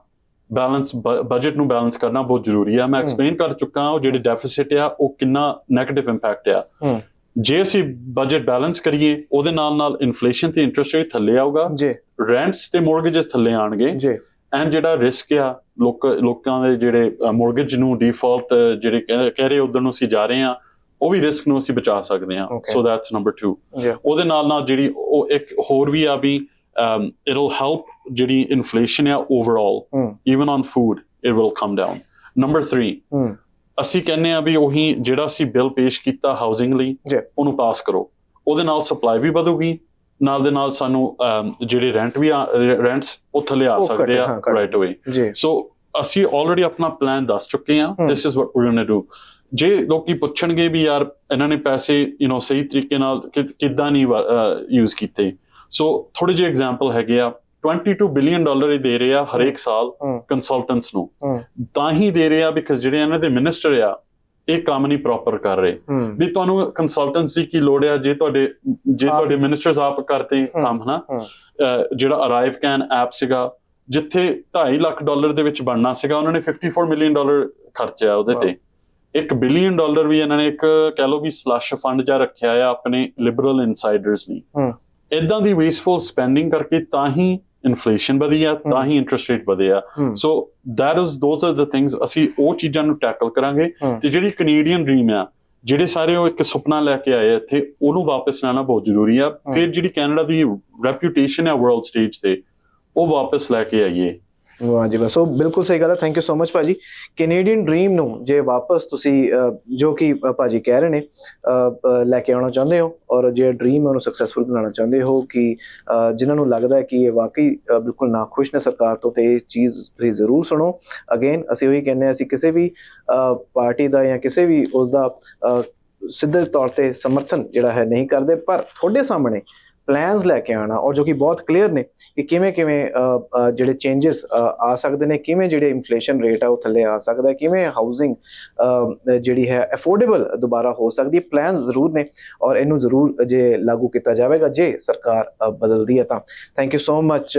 S2: ਬੈਲੈਂਸ ਬਜਟ ਨੂੰ ਬੈਲੈਂਸ ਕਰਨਾ ਬਹੁਤ ਜ਼ਰੂਰੀ ਆ। ਮੈਂ ਐਕਸਪਲੇਨ ਕਰ ਚੁੱਕਾ ਉਹ ਜਿਹੜੇ ਡੈਫਿਸਿਟ ਆ ਉਹ ਕਿੰਨਾ ਨੈਗੇਟਿਵ ਇੰਪੈਕਟ ਆ। ਜੇ ਅਸੀਂ ਬਜਟ ਬੈਲੈਂਸ ਕਰੀਏ ਉਹਦੇ ਨਾਲ ਇਨਫਲੇਸ਼ਨ ਤੇ ਇੰਟਰਸਟ ਰੇਟ ਥੱਲੇ ਆਊਗਾ ਜੀ। ਰੈਂਟਸ ਤੇ ਮੋਰਗੇजेस ਥੱਲੇ ਆਣਗੇ ਜੀ। ਐਂਡ ਜਿਹੜਾ ਰਿਸਕ ਆ ਲੋਕਾਂ ਦੇ ਜਿਹੜੇ ਮੋਰਗੇਜ ਨੂੰ ਡਿਫਾਲਟ ਜਿਹੜੇ ਕਹਿ ਰਹੇ ਉਧਰ ਨੂੰ ਅਸੀਂ ਜਾ ਰਹੇ ਆ ਉਹ ਵੀ ਰਿਸਕ ਨੂੰ ਅਸੀਂ ਬਚਾ ਸਕਦੇ ਆ। So that's number 2। ਉਹਦੇ ਨਾਲ ਜਿਹੜੀ ਉਹ ਇੱਕ ਹੋਰ ਵੀ ਆ ਵੀ ਇਟ ਵਿਲ ਹੈਲਪ ਜਿਹੜੀ ਇਨਫਲੇਸ਼ਨ ਆ overall even on food it will come down. Number 3 ਅਸੀਂ ਕਹਿੰਦੇ ਆ ਵੀ ਉਹੀ ਜਿਹੜਾ ਅਸੀਂ ਬਿੱਲ ਪੇਸ਼ ਕੀਤਾ ਹਾਊਸਿੰਗ ਲਈ ਉਹਨੂੰ ਪਾਸ ਕਰੋ। ਉਹਦੇ ਨਾਲ ਸਪਲਾਈ ਵੀ ਵਧੂਗੀ ਨਾਲ ਦੇ ਨਾਲ ਸਾਨੂੰ ਜਿਹੜੇ ਰੈਂਟਸ ਉਹ ਥੱਲੇ ਆ ਸਕਦੇ ਆ ਰਾਈਟ ਅਵੇ। ਸੋ ਅਸੀਂ ਆਲਰੇਡੀ ਆਪਣਾ ਪਲਾਨ ਦੱਸ ਚੁੱਕੇ ਆ। This is what we going to do. ਜੇ ਲੋਕੀ ਪੁੱਛਣਗੇ ਵੀ ਯਾਰ ਇਹਨਾਂ ਨੇ ਪੈਸੇ ਸਹੀ ਤਰੀਕੇ ਨਾਲ ਕਿੱਦਾਂ ਨਹੀਂ ਯੂਜ਼ ਕੀਤੇ ਸੋ ਥੋੜੇ ਜਿਹੇ ਐਗਜ਼ਾਮਪਲ ਹੈਗੇ ਆ। $22 ਬਿਲੀਅਨ ਇਹ ਦੇ ਰਹੇ ਆ ਹਰੇਕ ਸਾਲ ਕੰਸਲਟੈਂਟਸ ਨੂੰ। ਤਾਂ ਹੀ ਦੇ ਰਹੇ ਆ ਬਿਕਾਜ਼ ਜਿਹੜੇ ਇਹਨਾਂ ਦੇ ਮਿਨਿਸਟਰ ਆ ਇਹ ਕੰਮ ਨਹੀਂ ਪ੍ਰੋਪਰ ਕਰ ਰਹੇ। ਵੀ ਤੁਹਾਨੂੰ ਕੰਸਲਟੈਂਸੀ ਕੀ ਲੋੜ ਆ ਜੇ ਤੁਹਾਡੇ ਮਿਨਿਸਟਰਸ ਆਪ ਕਰਦੇ ਕੰਮ ਹਨਾ। ਜਿਹੜਾ ਅਰਾਈਵ ਕੈਨ ਐਪ ਸੀਗਾ ਜਿੱਥੇ $2.5 ਲੱਖ ਦੇ ਵਿੱਚ ਬਣਨਾ ਸੀਗਾ ਉਹਨਾਂ ਨੇ $54 ਮਿਲੀਅਨ ਖਰਚਿਆ ਉਹਦੇ ਤੇ। $1 ਬਿਲੀਅਨ ਵੀ ਇਹਨਾਂ ਨੇ ਇੱਕ ਕਹਿ ਲਓ ਵੀ ਸਲਸ਼ ਫੰਡ ਜਾ ਰੱਖਿਆ ਆ ਆਪਣੇ ਲਿਬਰਲ ਇਨਸਾਈਡਰਸ ਲਈ। ਏਦਾਂ ਦੀ ਵੇਸਟਫੁਲ ਸਪੈਂਡਿੰਗ ਕਰਕੇ ਤਾਂ ਹੀ ਇਨਫਲੇਸ਼ਨ ਵਧੀ ਆ ਤਾਂ ਹੀ ਇੰਟਰਸਟ ਰੇਟ ਵਧੇ ਆ। ਸੋ ਦੋਜ਼ ਆਰ ਦ ਥਿੰਗਸ ਅਸੀਂ ਉਹ ਚੀਜ਼ਾਂ ਨੂੰ ਟੈਕਲ ਕਰਾਂਗੇ। ਤੇ ਜਿਹੜੀ ਕੈਨੇਡੀਅਨ ਡ੍ਰੀਮ ਆ ਜਿਹੜੇ ਸਾਰੇ ਉਹ ਇੱਕ ਸੁਪਨਾ ਲੈ ਕੇ ਆਏ ਇੱਥੇ ਉਹਨੂੰ ਵਾਪਸ ਲੈਣਾ ਬਹੁਤ ਜ਼ਰੂਰੀ ਆ। ਫਿਰ ਜਿਹੜੀ ਕੈਨੇਡਾ ਦੀ ਰੈਪਿਊਟੇਸ਼ਨ ਆ ਵਰਲਡ ਸਟੇਜ ਤੇ ਉਹ ਵਾਪਸ ਲੈ ਕੇ ਆਈਏ।
S1: ਵਾਹ ਜੀ ਬਸ ਉਹ ਬਿਲਕੁਲ ਸਹੀ ਗੱਲ ਹੈ। ਥੈਂਕ ਯੂ ਸੋ ਮਚ ਭਾਜੀ। ਕੈਨੇਡੀਅਨ ਡ੍ਰੀਮ ਨੂੰ ਜੇ ਵਾਪਸ ਤੁਸੀਂ ਜੋ ਕਿ ਭਾਜੀ ਕਹਿ ਰਹੇ ਨੇ ਲੈ ਕੇ ਆਉਣਾ ਚਾਹੁੰਦੇ ਹੋ ਔਰ ਜੇ ਡ੍ਰੀਮ ਉਹਨੂੰ ਸਕਸੈਸਫੁਲ ਬਣਾਉਣਾ ਚਾਹੁੰਦੇ ਹੋ ਕਿ ਜਿਨ੍ਹਾਂ ਨੂੰ ਲੱਗਦਾ ਹੈ ਕਿ ਇਹ ਵਾਕਈ ਬਿਲਕੁਲ ਨਾਖੁਸ਼ ਨੇ ਸਰਕਾਰ ਤੋਂ ਤੇ ਇਹ ਚੀਜ਼ ਤੁਸੀਂ ਜ਼ਰੂਰ ਸੁਣੋ। ਅਗੇਨ ਅਸੀਂ ਉਹੀ ਕਹਿੰਦੇ ਹਾਂ ਅਸੀਂ ਕਿਸੇ ਵੀ ਪਾਰਟੀ ਦਾ ਜਾਂ ਕਿਸੇ ਵੀ ਉਸਦਾ ਸਿੱਧੇ ਤੌਰ ਤੇ ਸਮਰਥਨ ਜਿਹੜਾ ਹੈ ਨਹੀਂ ਕਰਦੇ ਪਰ ਤੁਹਾਡੇ ਸਾਹਮਣੇ ਪਲਾਨਸ ਲੈ ਕੇ ਆਉਣਾ ਔਰ ਜੋ ਕਿ ਬਹੁਤ ਕਲੀਅਰ ਨੇ ਕਿ ਕਿਵੇਂ ਜਿਹੜੇ ਚੇਂਜਸ ਆ ਸਕਦੇ ਨੇ ਕਿਵੇਂ ਜਿਹੜੇ ਇਨਫਲੇਸ਼ਨ ਰੇਟ ਆ ਉਹ ਥੱਲੇ ਆ ਸਕਦਾ ਕਿਵੇਂ ਹਾਊਸਿੰਗ ਜਿਹੜੀ ਹੈ ਅਫੋਰਡੇਬਲ ਦੁਬਾਰਾ ਹੋ ਸਕਦੀ ਹੈ। ਪਲਾਨਸ ਜ਼ਰੂਰ ਨੇ ਔਰ ਇਹਨੂੰ ਜ਼ਰੂਰ ਜੇ ਲਾਗੂ ਕੀਤਾ ਜਾਵੇਗਾ ਜੇ ਸਰਕਾਰ ਬਦਲਦੀ ਹੈ ਤਾਂ। Thank you so much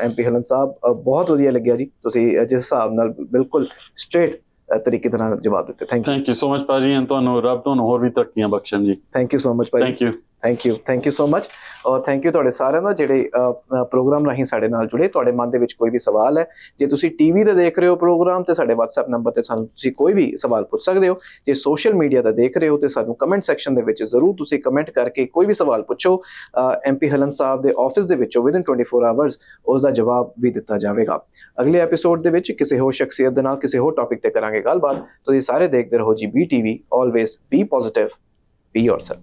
S1: MP ਹਲਨ ਸਾਹਿਬ। ਬਹੁਤ ਵਧੀਆ ਲੱਗਿਆ ਜੀ ਤੁਸੀਂ ਜਿਸ ਹਿਸਾਬ ਨਾਲ ਬਿਲਕੁਲ ਸਟ੍ਰੇਟ ਤਰੀਕੇ ਦੇ ਨਾਲ ਜਵਾਬ ਦਿੱਤੇ।
S2: ਥੈਂਕ ਯੂ ਸੋ ਮਚ ਭਾਜੀ। ਤੁਹਾਨੂੰ ਰੱਬ ਤੁਹਾਨੂੰ ਹੋਰ ਵੀ ਤਰੱਕੀਆਂ ਬਖਸ਼ਣ ਜੀ।
S1: ਥੈਂਕ ਯੂ ਸੋ ਮਚ ਭਾਜੀ। ਥੈਂਕ ਯੂ ਸੋ ਮਚ ਔਰ ਥੈਂਕ ਯੂ ਤੁਹਾਡੇ ਸਾਰਿਆਂ ਦਾ ਜਿਹੜੇ ਪ੍ਰੋਗਰਾਮ ਰਾਹੀਂ ਸਾਡੇ ਨਾਲ ਜੁੜੇ। ਤੁਹਾਡੇ ਮਨ ਦੇ ਵਿੱਚ ਕੋਈ ਵੀ ਸਵਾਲ ਹੈ ਜੇ ਤੁਸੀਂ ਟੀਵੀ ਤੇ ਦੇਖ ਰਹੇ ਹੋ ਪ੍ਰੋਗਰਾਮ ਤੇ ਸਾਡੇ WhatsApp ਨੰਬਰ ਤੇ ਸਾਨੂੰ ਤੁਸੀਂ ਕੋਈ ਵੀ ਸਵਾਲ ਪੁੱਛ ਸਕਦੇ ਹੋ। ਜੇ ਸੋਸ਼ਲ ਮੀਡੀਆ ਤੇ ਦੇਖ ਰਹੇ ਹੋ ਤੇ ਸਾਨੂੰ ਕਮੈਂਟ ਸੈਕਸ਼ਨ ਦੇ ਵਿੱਚ ਜ਼ਰੂਰ ਤੁਸੀਂ ਕਮੈਂਟ ਕਰਕੇ ਕੋਈ ਵੀ ਸਵਾਲ ਪੁੱਛੋ। MP ਹਲਨ ਸਾਹਿਬ ਦੇ ਆਫਿਸ ਦੇ ਵਿੱਚੋਂ ਵਿਦਿਨ 24 ਆਵਰਸ ਉਸ ਦਾ ਜਵਾਬ ਵੀ ਦਿੱਤਾ ਜਾਵੇਗਾ। ਅਗਲੇ ਐਪੀਸੋਡ ਦੇ ਵਿੱਚ ਕਿਸੇ ਹੋਰ ਸ਼ਖਸੀਅਤ ਦੇ ਨਾਲ ਕਿਸੇ ਹੋਰ ਟੌਪਿਕ ਤੇ ਕਰਾਂਗੇ ਗੱਲਬਾਤ। ਤੁਸੀਂ ਸਾਰੇ ਦੇਖਦੇ ਰਹੋ ਜੀ BTV। Always B positive, B yourself.